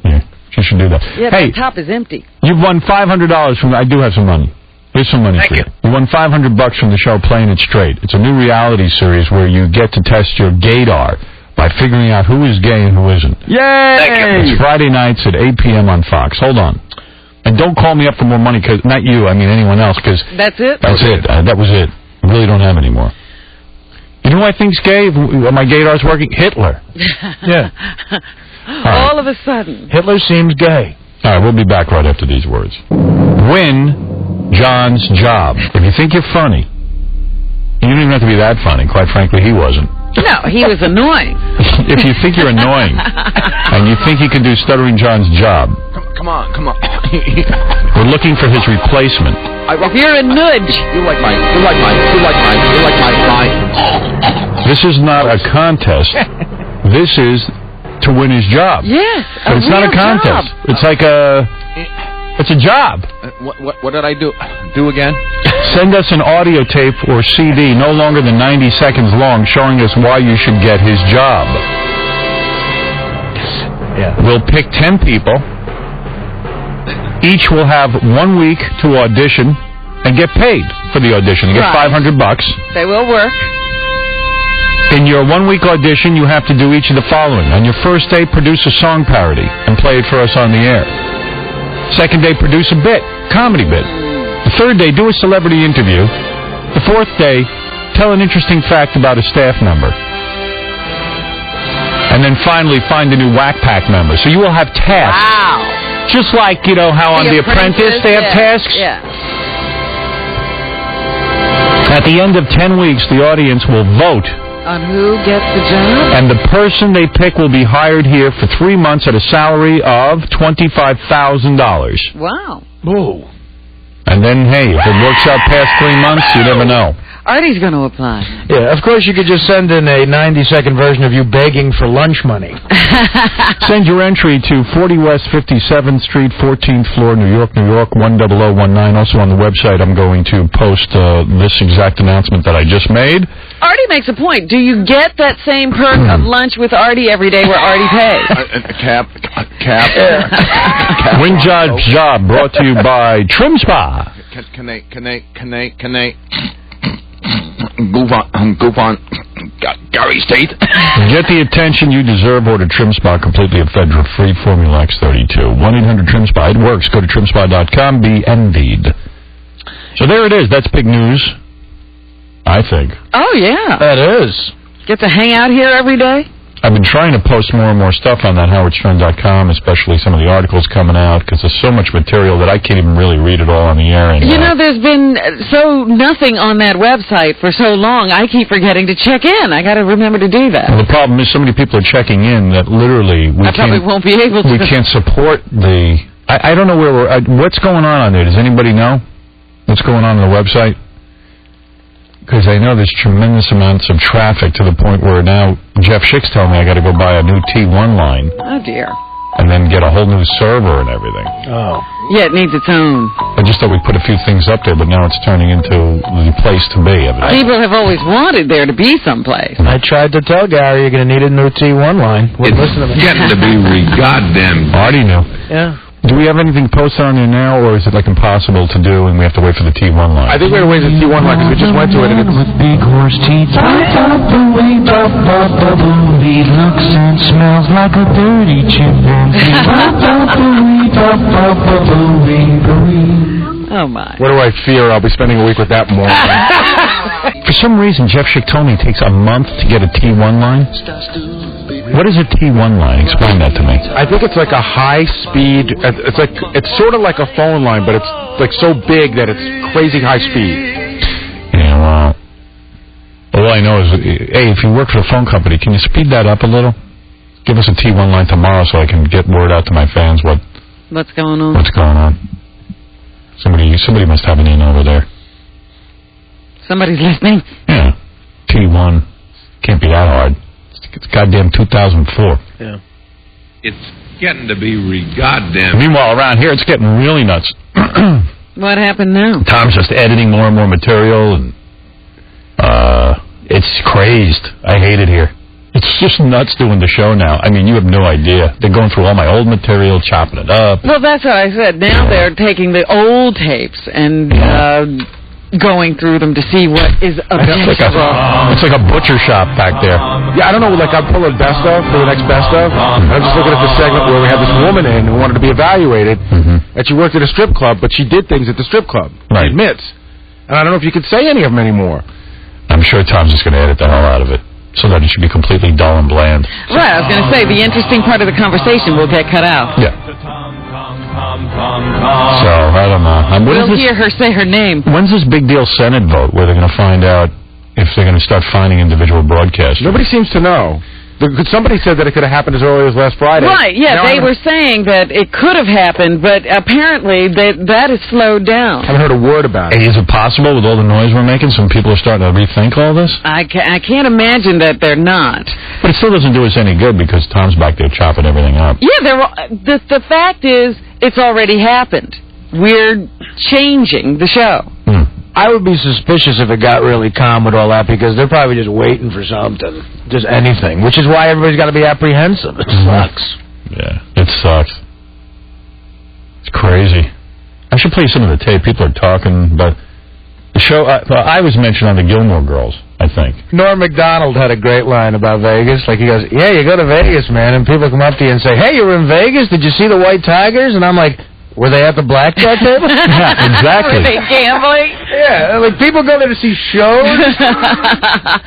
Yeah, she should do that. Yeah, hey, the top is empty. You've won $500 from... I do have some money. Here's some money for you. You won $500 from the show Playing It Straight. It's a new reality series where you get to test your gaydar by figuring out who is gay and who isn't. Yay! It's Friday nights at 8 p.m. on Fox. Hold on. And don't call me up for more money, because not you, I mean anyone else, because... That's it? That's it. That was it. I really don't have any more. You know who I think's gay? My gaydar's working? Hitler. Yeah. All of a sudden. Hitler seems gay. All right, we'll be back right after these words. Win John's job. If you think you're funny, you don't even have to be that funny. Quite frankly, he wasn't. No, he was annoying. If you think you're annoying and you think you can do Stuttering John's job, come on. we're looking for his replacement. You're a nudge. You like my. This is not a contest. This is to win his job. Yes, but it's not a contest. Job. It's like it's a job. What did I do again? Send us an audio tape or CD no longer than 90 seconds long showing us why you should get his job. Yeah. We'll pick 10 people. Each will have 1 week to audition and get paid for the audition. You get $500. They will work. In your 1 week audition, you have to do each of the following. On your first day, produce a song parody and play it for us on the air. Second day, produce a bit, comedy bit. The third day, do a celebrity interview. The fourth day, tell an interesting fact about a staff member. And then finally, find a new Whack Pack member. So you will have tasks. Wow. Just like, you know, how on The Apprentice they have tasks. Yeah. At the end of 10 weeks, the audience will vote on who gets the job? And the person they pick will be hired here for 3 months at a salary of $25,000. Wow. Ooh. And then, hey, if it works out past 3 months, you never know. Artie's going to apply. Yeah, of course you could just send in a 90-second version of you begging for lunch money. Send your entry to 40 West 57th Street, 14th floor, New York, New York, 10019. Also on the website, I'm going to post this exact announcement that I just made. Artie makes a point. Do you get that same perk of lunch with Artie every day where Artie pays? Cap. Win John's job brought to you by Trim Spa. Can they goof on Gary State? Get the attention you deserve. Order Trim Spa completely ephedra-free, Formula X32. 1-800-TRIM-SPA. It works. Go to trimspa.com. Be envied. So there it is. That's big news, I think. Oh, yeah. That is. Get to hang out here every day? I've been trying to post more and more stuff on that HowardStern.com, especially some of the articles coming out, because there's so much material that I can't even really read it all on the air anymore. You know, there's been nothing on that website for so long, I keep forgetting to check in. I got to remember to do that. Well, the problem is so many people are checking in that literally we won't be able to. We can't support the... I don't know where we're... what's going on there? Does anybody know what's going on the website? Because I know there's tremendous amounts of traffic to the point where now Jeff Schick's telling me I got to go buy a new T1 line. Oh, dear. And then get a whole new server and everything. Oh. Yeah, it needs its own. I just thought we put a few things up there, but now it's turning into the place to be. People have always wanted there to be someplace. I tried to tell Gary you're going to need a new T1 line. Listen to me. Getting to be goddamn. Already knew. Yeah. Do we have anything posted on there now, or is it like impossible to do and we have to wait for the T1 line? I think we have to wait for the T1 line because we just went to it and it's... With big horse teeth, right up the way, he looks and smells like a dirty chimpanzee. Oh, my. What do I fear? I'll be spending a week with that moron. For some reason, Jeff Schick told me it takes a month to get a T1 line. What is a T1 line? Explain that to me. I think it's like a high-speed... It's sort of like a phone line, but it's like so big that it's crazy high speed. Yeah, well... All I know is, hey, if you work for a phone company, can you speed that up a little? Give us a T1 line tomorrow so I can get word out to my fans what's going on. What's going on. Somebody must have an in over there. Somebody's listening? Yeah. T1. Can't be that hard. It's goddamn 2004. Yeah. It's getting to be goddamn... Meanwhile, around here, it's getting really nuts. What happened now? Tom's just editing more and more material, and it's crazed. I hate it here. It's just nuts doing the show now. I mean, you have no idea. They're going through all my old material, chopping it up. Well, that's what I said. Now they're taking the old tapes and going through them to see what is available. It's like a butcher shop back there. Yeah, I don't know, like I'm pulling best of for the next best of. And I'm just looking at the segment where we had this woman in who wanted to be evaluated, and she worked at a strip club, but she did things at the strip club. Right. She admits. And I don't know if you could say any of them anymore. I'm sure Tom's just going to edit the hell out of it so that it should be completely dull and bland. Right, I was going to say, the interesting part of the conversation will get cut out. Yeah. So, I don't know. We'll hear her say her name. When's this big deal Senate vote where they're going to find out if they're going to start finding individual broadcasters? Nobody seems to know. Somebody said that it could have happened as early as last Friday. Right, yeah, they were saying that it could have happened, but apparently that has slowed down. I haven't heard a word about it. Hey, is it possible with all the noise we're making some people are starting to rethink all this? I can't imagine that they're not. But it still doesn't do us any good because Tom's back there chopping everything up. Yeah, the fact is, it's already happened. We're changing the show. I would be suspicious if it got really calm with all that because they're probably just waiting for something. Just anything. Which is why everybody's got to be apprehensive. It sucks. Yeah, it sucks. It's crazy. I should play some of the tape. People are talking about the show. I was mentioned on the Gilmore Girls, I think. Norm Macdonald had a great line about Vegas. Like, he goes, yeah, you go to Vegas, man, and people come up to you and say, hey, you were in Vegas? Did you see the White Tigers? And I'm like... Were they at the blackjack table? Yeah, exactly. Were they gambling? Yeah, like people go there to see shows.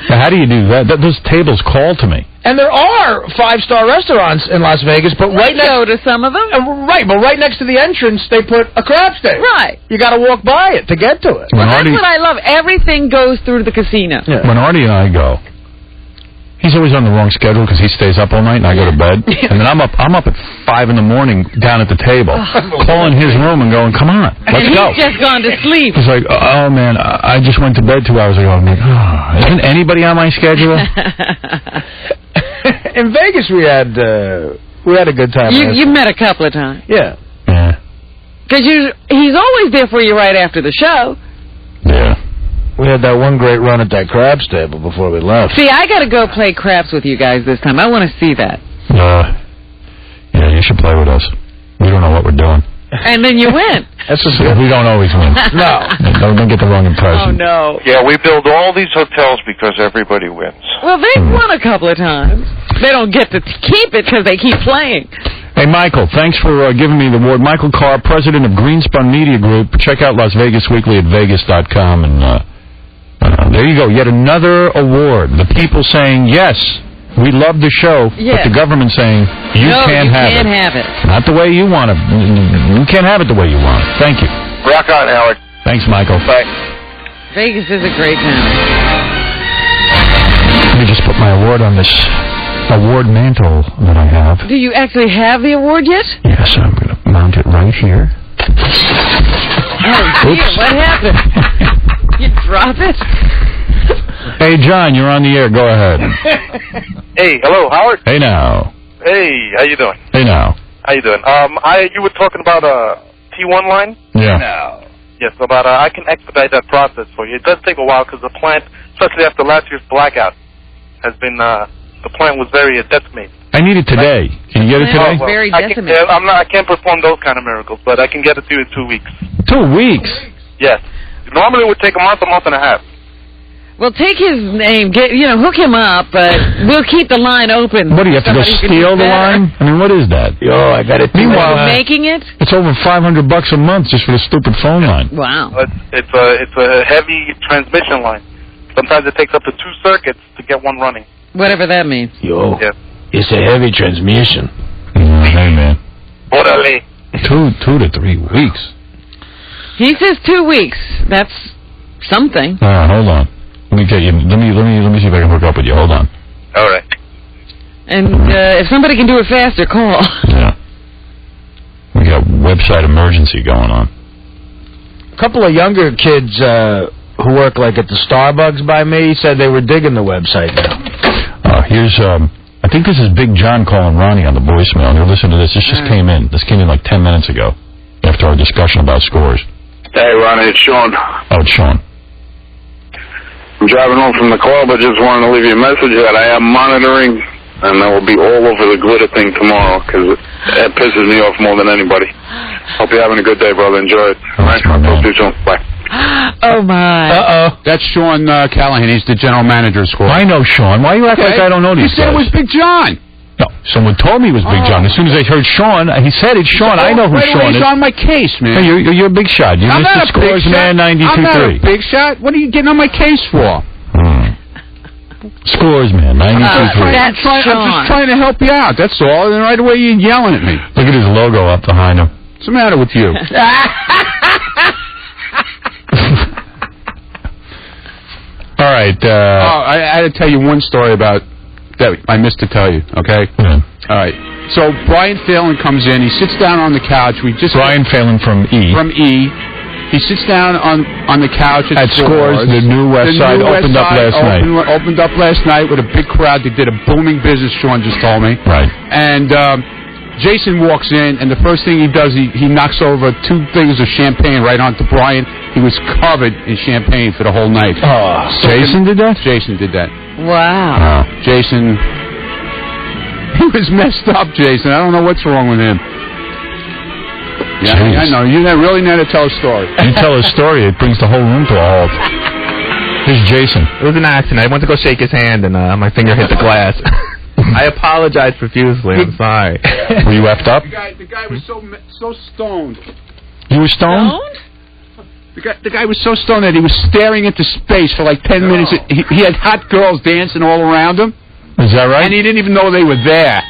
Now, how do you do that? Those tables call to me. And there are 5-star restaurants in Las Vegas, but we go to some of them. Right, but right next to the entrance, they put a craps table. Right. You got to walk by it to get to it. Well, that's what I love. Everything goes through the casino. Yeah. When Artie and I go, he's always on the wrong schedule because he stays up all night and I go to bed. And then I'm up at 5 in the morning down at the table, calling his room and going, come on, let's go. He's just gone to sleep. He's like, oh, man, I just went to bed 2 hours ago. I'm like, isn't anybody on my schedule? In Vegas, we had a good time. You met a couple of times. Yeah. Yeah. Because he's always there for you right after the show. Yeah. We had that one great run at that craps table before we left. See, I got to go play craps with you guys this time. I want to see that. Yeah, you should play with us. We don't know what we're doing. And then you win. We don't always win. No. Don't get the wrong impression. Oh, no. Yeah, we build all these hotels because everybody wins. Well, they've won a couple of times. They don't get to keep it because they keep playing. Hey, Michael, thanks for giving me the award. Michael Carr, president of Greenspun Media Group. Check out Las Vegas Weekly at vegas.com. And there you go, yet another award. The people saying, yes, We love the show, but the government's saying you can't have it. Not the way you want it. You can't have it the way you want it. Thank you. Rock on, Howard. Thanks, Michael. Bye. Vegas is a great town. Let me just put my award on this award mantle that I have. Do you actually have the award yet? Yes, I'm going to mount it right here. Oh, dear, what happened? You drop it? Hey, John, you're on the air. Go ahead. Hey, hello, Howard. Hey, now. Hey, how you doing? Hey, now. How you doing? You were talking about T1 line? Yeah. Yes, about I can expedite that process for you. It does take a while because the plant, especially after last year's blackout, has been the plant was very decimated. I need it today. Can you get it today? Very decimated. I can't perform those kind of miracles, but I can get it to you in 2 weeks. 2 weeks? Yes. Normally it would take a month and a half. Well, take his name, hook him up, but we'll keep the line open. What, do you have to go steal the line? I mean, what is that? Yo, I got it. Meanwhile, making it? It's over $500 a month just for the stupid phone line. Wow. It's a heavy transmission line. Sometimes it takes up to 2 circuits to get one running. Whatever that means. Yo, yeah. It's a heavy transmission. Hey, man. Orderly. 2 to 3 weeks. He says 2 weeks. That's something. Hold on. Let me get you. Let me see if I can hook up with you. Hold on. All right. And if somebody can do it faster, call. Yeah. We got website emergency going on. A couple of younger kids who work like at the Starbucks by me said they were digging the website now. Here's I think this is Big John calling Ronnie on the voicemail. Here, listen to this. This just came in. This came in like 10 minutes ago after our discussion about scores. Hey, Ronnie, it's Sean. Oh, it's Sean. I'm driving home from the club. I just wanted to leave you a message that I am monitoring, and I will be all over the glitter thing tomorrow because it pisses me off more than anybody. Hope you're having a good day, brother. Enjoy it. All right, I'll talk to you soon. Bye. Oh, my. Uh-oh. That's Sean Callahan. He's the general manager of Score. I know Sean. Why you act like I don't know these guys? You said it was Big John. No, someone told me it was Big John. As soon as I heard Sean, he said it's Sean. I know who Sean is. He's on my case, man. Hey, you're a big shot. You're Mr. Scores Man 92.3. I'm not a big shot. What are you getting on my case for? Scores Man 92.3. I'm just trying to help you out. That's all. And right away you're yelling at me. Look at his logo up behind him. What's the matter with you? All right. I had to tell you one story about that I missed to tell you. Okay. Yeah. All right. So Brian Phelan comes in. He sits down on the couch. Brian Phelan from E. From E. He sits down on the couch at Scores. The new West Side opened up last night. Opened up last night with a big crowd. They did a booming business. Sean just told me. Right. And Jason walks in, and the first thing he does, he knocks over 2 things of champagne right onto Brian. He was covered in champagne for the whole night. Oh, Jason did that? Jason did that. Wow. Jason, he was messed up, Jason. I don't know what's wrong with him. Yeah, I know. You really know how to tell a story. You tell a story, it brings the whole room to a halt. Here's Jason. It was an accident. I went to go shake his hand, and my finger hit the glass. I apologize profusely. I'm sorry. Were you effed up? The guy was so stoned. You were stoned? The guy was so stoned that he was staring into space for like 10 minutes. He had hot girls dancing all around him. Is that right? And he didn't even know they were there.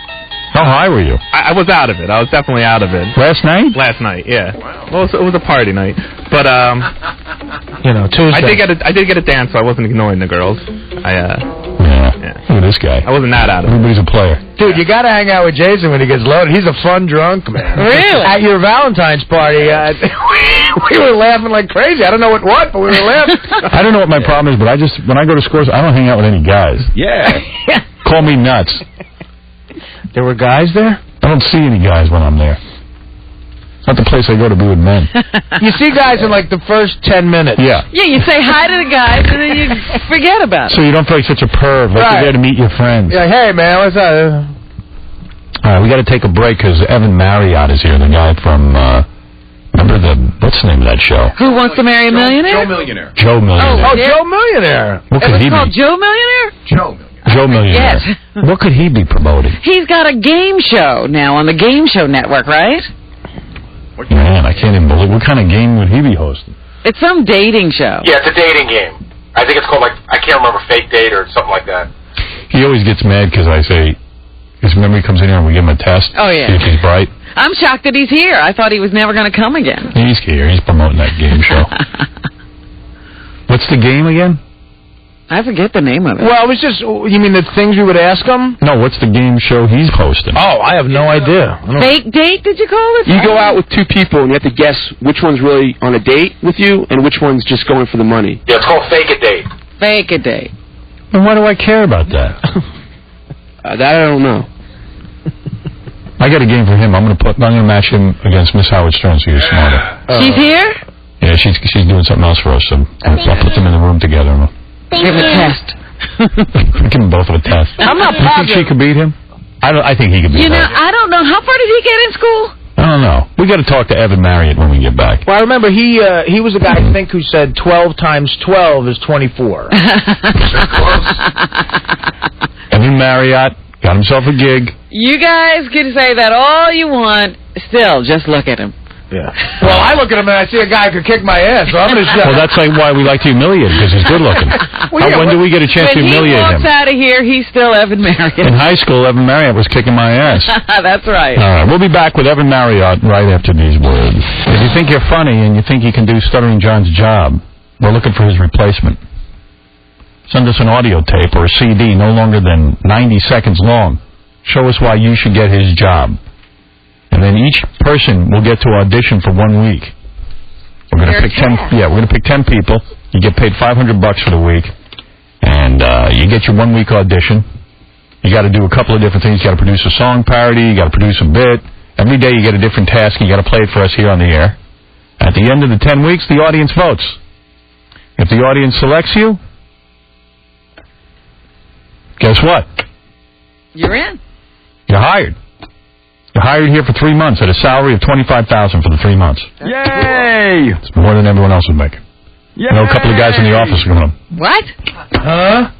How high were you? I was out of it. I was definitely out of it. Last night? Last night, yeah. Well, it was a party night, but Tuesday. I did get a dance, so I wasn't ignoring the girls. Yeah. Look at this guy. I wasn't that out of it. Everybody's a player. Dude, you got to hang out with Jason when he gets loaded. He's a fun drunk, man. Really? At your Valentine's party, we were laughing like crazy. I don't know what, but we were laughing. I don't know what my problem is, but when I go to Scores, I don't hang out with any guys. Yeah. Call me nuts. There were guys there? I don't see any guys when I'm there. It's not the place I go to be with men. You see guys in like the first 10 minutes. Yeah. Yeah, you say hi to the guys, and then you forget about it. So you don't feel like such a perv, like you're there to meet your friends. Yeah, hey, man, what's up? All right, we got to take a break because Evan Marriott is here, the guy from, what's the name of that show? Who Wants to Marry a Millionaire? Joe Millionaire. Joe Millionaire. Oh, Joe Millionaire. What could he be? Called Joe Millionaire? Joe Millionaire. Joe Millionaire. Yes. What could he be promoting? He's got a game show now on the Game Show Network, right? Man, I can't even believe. What kind of game would he be hosting? It's some dating show. Yeah, it's a dating game. I think it's called, I can't remember, Fake Date or something like that. He always gets mad because I say, because remember he comes in here and we give him a test? Oh, yeah. See if he's bright. I'm shocked that he's here. I thought he was never going to come again. He's here. He's promoting that game show. What's the game again? I forget the name of it. Well, it was just, you mean the things we would ask him? No, what's the game show he's hosting? Oh, I have no idea. Fake date, did you call it? You go out with two people, and you have to guess which one's really on a date with you and which one's just going for the money. Yeah, it's called Fake a Date. Fake a date. And why do I care about that? That I don't know. I got a game for him. I'm gonna match him against Miss Howard Stern, so you're smarter. She's here? Yeah, she's doing something else for us. So I'll put them in the room together. Give a test. Give them both a test. I'm not You think she could beat him? I think he could beat You know, her. I don't know. How far did he get in school? I don't know. We got to talk to Evan Marriott when we get back. Well, I remember he was the guy, I think, who said 12 times 12 is 24. Evan Marriott got himself a gig. You guys can say that all you want. Still, just look at him. Yeah. Well, I look at him and I see a guy who could kick my ass, so I'm going to shut. Well, that's like why we like to humiliate him, because he's good looking. When do we get a chance to humiliate him? When he walks out of here, he's still Evan Marriott. In high school, Evan Marriott was kicking my ass. That's right. All right, we'll be back with Evan Marriott right after these words. If you think you're funny and you think you can do Stuttering John's job, we're looking for his replacement. Send us an audio tape or a CD no longer than 90 seconds long. Show us why you should get his job. And then each person will get to audition for 1 week. We're going to pick 10. Yeah, we're going to pick 10 people. You get paid $500 for the week, and you get your 1 week audition. You got to do a couple of different things. You got to produce a song parody. You got to produce a bit. Every day you get a different task. And you got to play it for us here on the air. At the end of the 10 weeks, the audience votes. If the audience selects you, guess what? You're in. You're hired. You're hired here for 3 months at a salary of $25,000 for the 3 months. Yay! It's more than everyone else would make. Yay! I know a couple of guys in the office are going to. What? Huh?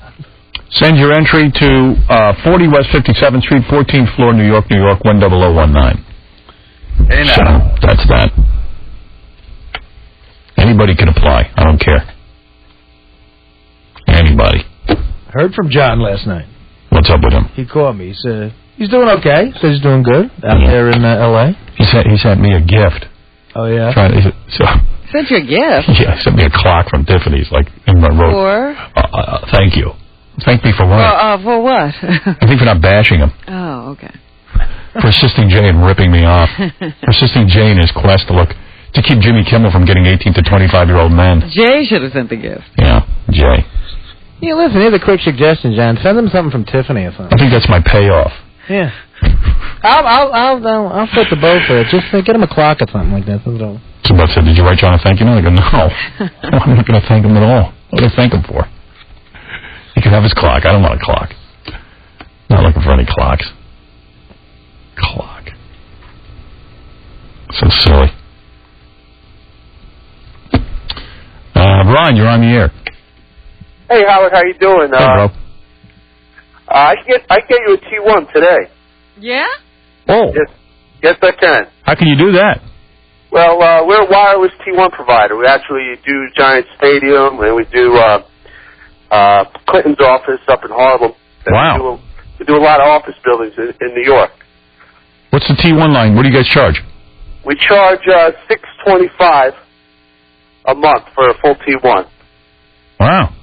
Send your entry to 40 West 57th Street, 14th floor, New York, 10019. Hey, so, that's that. Anybody can apply. I don't care. Anybody. I heard from John last night. What's up with him? He called me. He said he's doing okay. Says he's doing good out there in L.A. He sent me a gift. Oh, yeah? Sent you a gift? Yeah, he sent me a clock from Tiffany's. Like, in my road. For? Thank you. Thank me for what? For what? I think for not bashing him. Oh, okay. For assisting Jay and ripping me off. For assisting Jay in his quest to keep Jimmy Kimmel from getting 18 to 25-year-old men. Jay should have sent the gift. Yeah, Jay. Yeah, listen, here's a quick suggestion, John. Send him something from Tiffany or something. I think that's my payoff. Yeah. I'll foot the boat for it. Just get him a clock or something like that. Somebody said, did you write John a thank you note? I go, no. I'm not going to thank him at all. What do I thank him for? He can have his clock. I don't want a clock. Not looking for any clocks. Clock. So silly. Ron, you're on the air. Hey, Howard, how you doing? Hey, bro. I get you a T1 today. Yeah? Oh. Yes, I can. How can you do that? Well, we're a wireless T1 provider. We actually do Giant Stadium, and we do Clinton's office up in Harlem. Wow. We do a lot of office buildings in New York. What's the T1 line? What do you guys charge? We charge $625 a month for a full T1. Wow.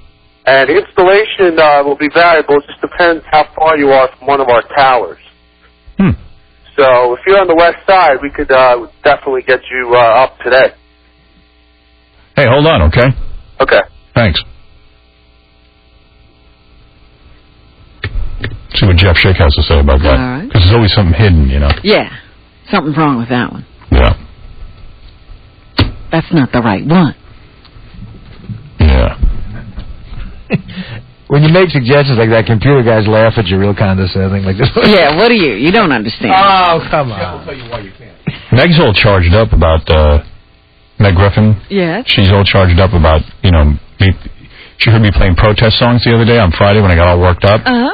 And installation will be variable. It just depends how far you are from one of our towers. So if you're on the west side, we could definitely get you up today. Hey, hold on, okay? Okay. Thanks. See what Jeff Schick has to say about that. All right. Because there's always something hidden, you know. Yeah. Something's wrong with that one. Yeah. That's not the right one. Yeah. When you make suggestions like that, computer guys laugh at you real condescending like this. Yeah, what are you? You don't understand. Oh, come on. I'll tell you why you can't. Meg's all charged up about, Meg Griffin. Yeah. She's all charged up about, she heard me playing protest songs the other day on Friday when I got all worked up. Uh-huh.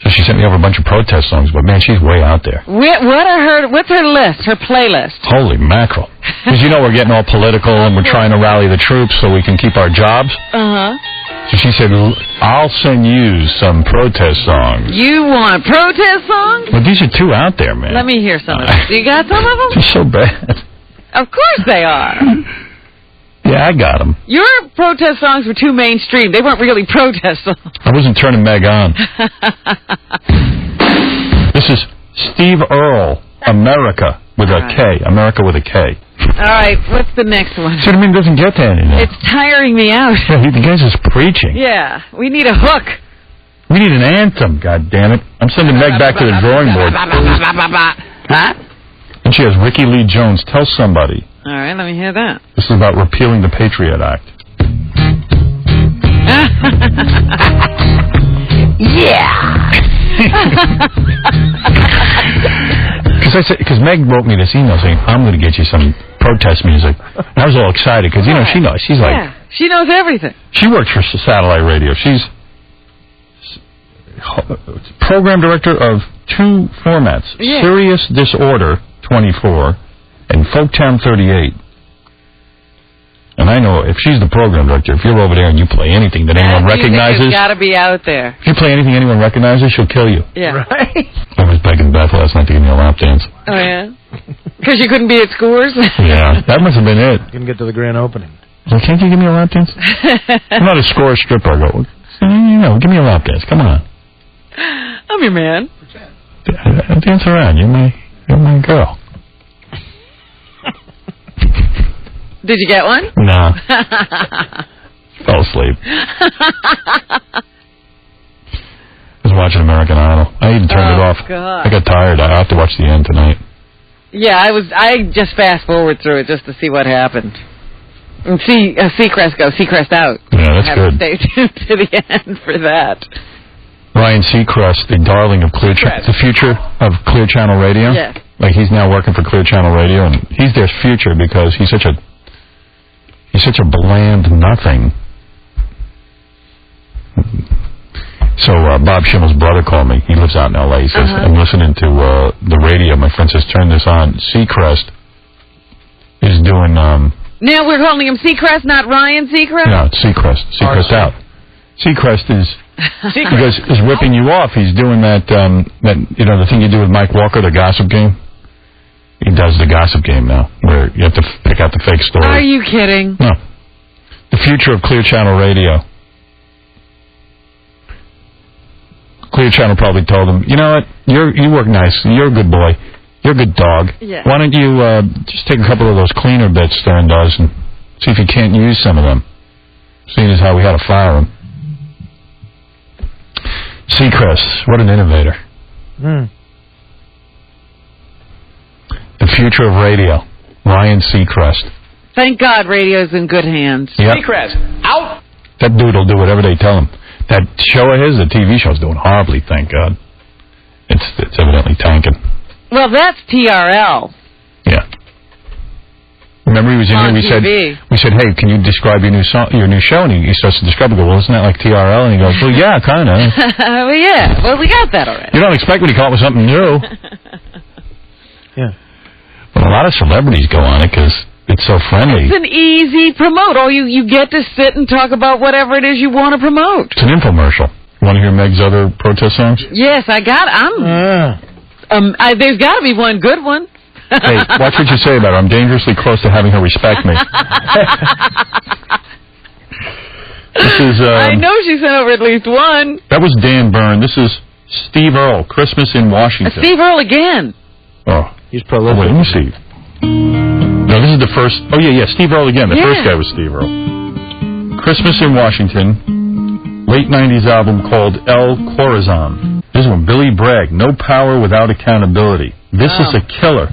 So she sent me over a bunch of protest songs, but man, she's way out there. What's her list, her playlist? Holy mackerel. Because we're getting all political and we're trying to rally the troops so we can keep our jobs. Uh-huh. So she said, I'll send you some protest songs. You want protest songs? Well, these are two out there, man. Let me hear some of them. You got some of them? They're so bad. Of course they are. Yeah, I got them. Your protest songs were too mainstream. They weren't really protest songs. I wasn't turning Meg on. This is Steve Earle, America with a K. America with a K. All right, what's the next one? See what I mean? It doesn't get to anything. It's tiring me out. Yeah, the guy's just preaching. Yeah, we need a hook. We need an anthem, goddammit. I'm sending Meg back to the drawing board. Huh? And she has Ricky Lee Jones. Tell somebody. All right, let me hear that. This is about repealing the Patriot Act. Yeah. Because Meg wrote me this email saying, I'm going to get you some protest music. And I was all excited because, you know, she knows. She's like... She knows everything. She works for satellite radio. She's program director of two formats, Serious Disorder 24 and Folktown 38. And I know if she's the program director, if you're over there and you play anything that anyone recognizes... It's got to be out there. If you play anything anyone recognizes, she'll kill you. Yeah. Right? I was begging Beth last night to give me a lap dance. Oh, yeah? Because you couldn't be at Scores? Yeah, that must have been it. Couldn't get to the grand opening. Well, can't you give me a lap dance? I'm not a Score stripper. I go, you know, give me a lap dance. Come on. I'm your man. Dance around. You're my girl. Did you get one? No. Fell asleep. I was watching American Idol. I even turned it off. God. I got tired. I have to watch the end tonight. Yeah, I just fast forward through it just to see what happened. And see Seacrest go, Seacrest out. Yeah, that's good. Stay tuned to the end for that. Ryan Seacrest, the darling of the future of Clear Channel Radio. Yeah. Like he's now working for Clear Channel Radio, and he's their future because he's such a bland nothing. So Bob Schimmel's brother called me. He lives out in L.A. He says, I'm listening to the radio. My friend says, turn this on. Seacrest is doing... Now we're calling him Seacrest, not Ryan Seacrest? No, it's Seacrest. Seacrest out. Seacrest is ripping you off. He's doing that, the thing you do with Mike Walker, the gossip game. He does the gossip game now, where you have to pick out the fake story. Are you kidding? No. The future of Clear Channel Radio. Clear Channel probably told him, you know what, you work nice. You're a good boy. You're a good dog. Yeah. Why don't you just take a couple of those cleaner bits Stern does and see if you can't use some of them, seeing as how we had to fire him. Seacrest, what an innovator. The future of radio. Ryan Seacrest. Thank God radio's in good hands. Yep. Seacrest, out! That dude will do whatever they tell him. That show of his, the TV show's doing horribly, thank God. It's evidently tanking. Well, that's TRL. Yeah. Remember he was in on here, TV. we said, hey, can you describe your new show? And he starts to describe it. I go, well, isn't that like TRL? And he goes, well, yeah, kind of. Well, yeah. Well, we got that already. You don't expect me to come up with something new. Yeah. But a lot of celebrities go on it because it's so friendly. It's an easy promote. All you get to sit and talk about whatever it is you want to promote. It's an infomercial. Want to hear Meg's other protest songs? Yes, I got there's got to be one good one. Hey, watch what you say about her. I'm dangerously close to having her respect me. This is... I know she sent over at least one. That was Dan Byrne. This is Steve Earle, Christmas in Washington. Steve Earle again. Oh. He's prolific. Oh, wait, let me see. No, this is the first... Oh, yeah, Steve Earle again. The first guy was Steve Earle. Christmas in Washington, late 90s album called El Corazon. This one, Billy Bragg, No Power Without Accountability. This is a killer.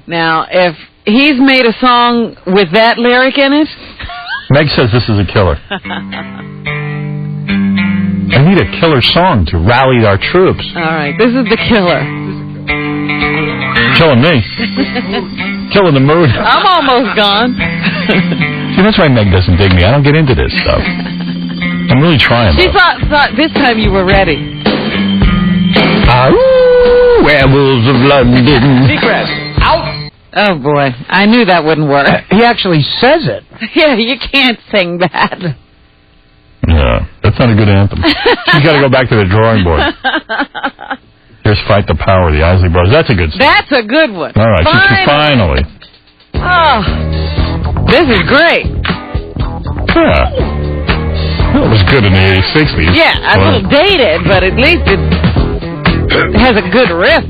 Now, if he's made a song with that lyric in it... Meg says this is a killer. I need a killer song to rally our troops. All right, this is the killer. Killing me. Killing the mood. I'm almost gone. See, that's why Meg doesn't dig me. I don't get into this stuff. I'm really trying, She though. thought this time you were ready. Werewolves of London. Seacrest, out! Oh, boy. I knew that wouldn't work. He actually says it. Yeah, you can't sing that. Yeah, that's not a good anthem. She's got to go back to the drawing board. Here's Fight the Power, the Isley Brothers. That's a good song. That's a good one. All right, finally. Oh, this is great. Yeah. Well, it was good in the 60s. Yeah, a little dated, but at least it has a good riff.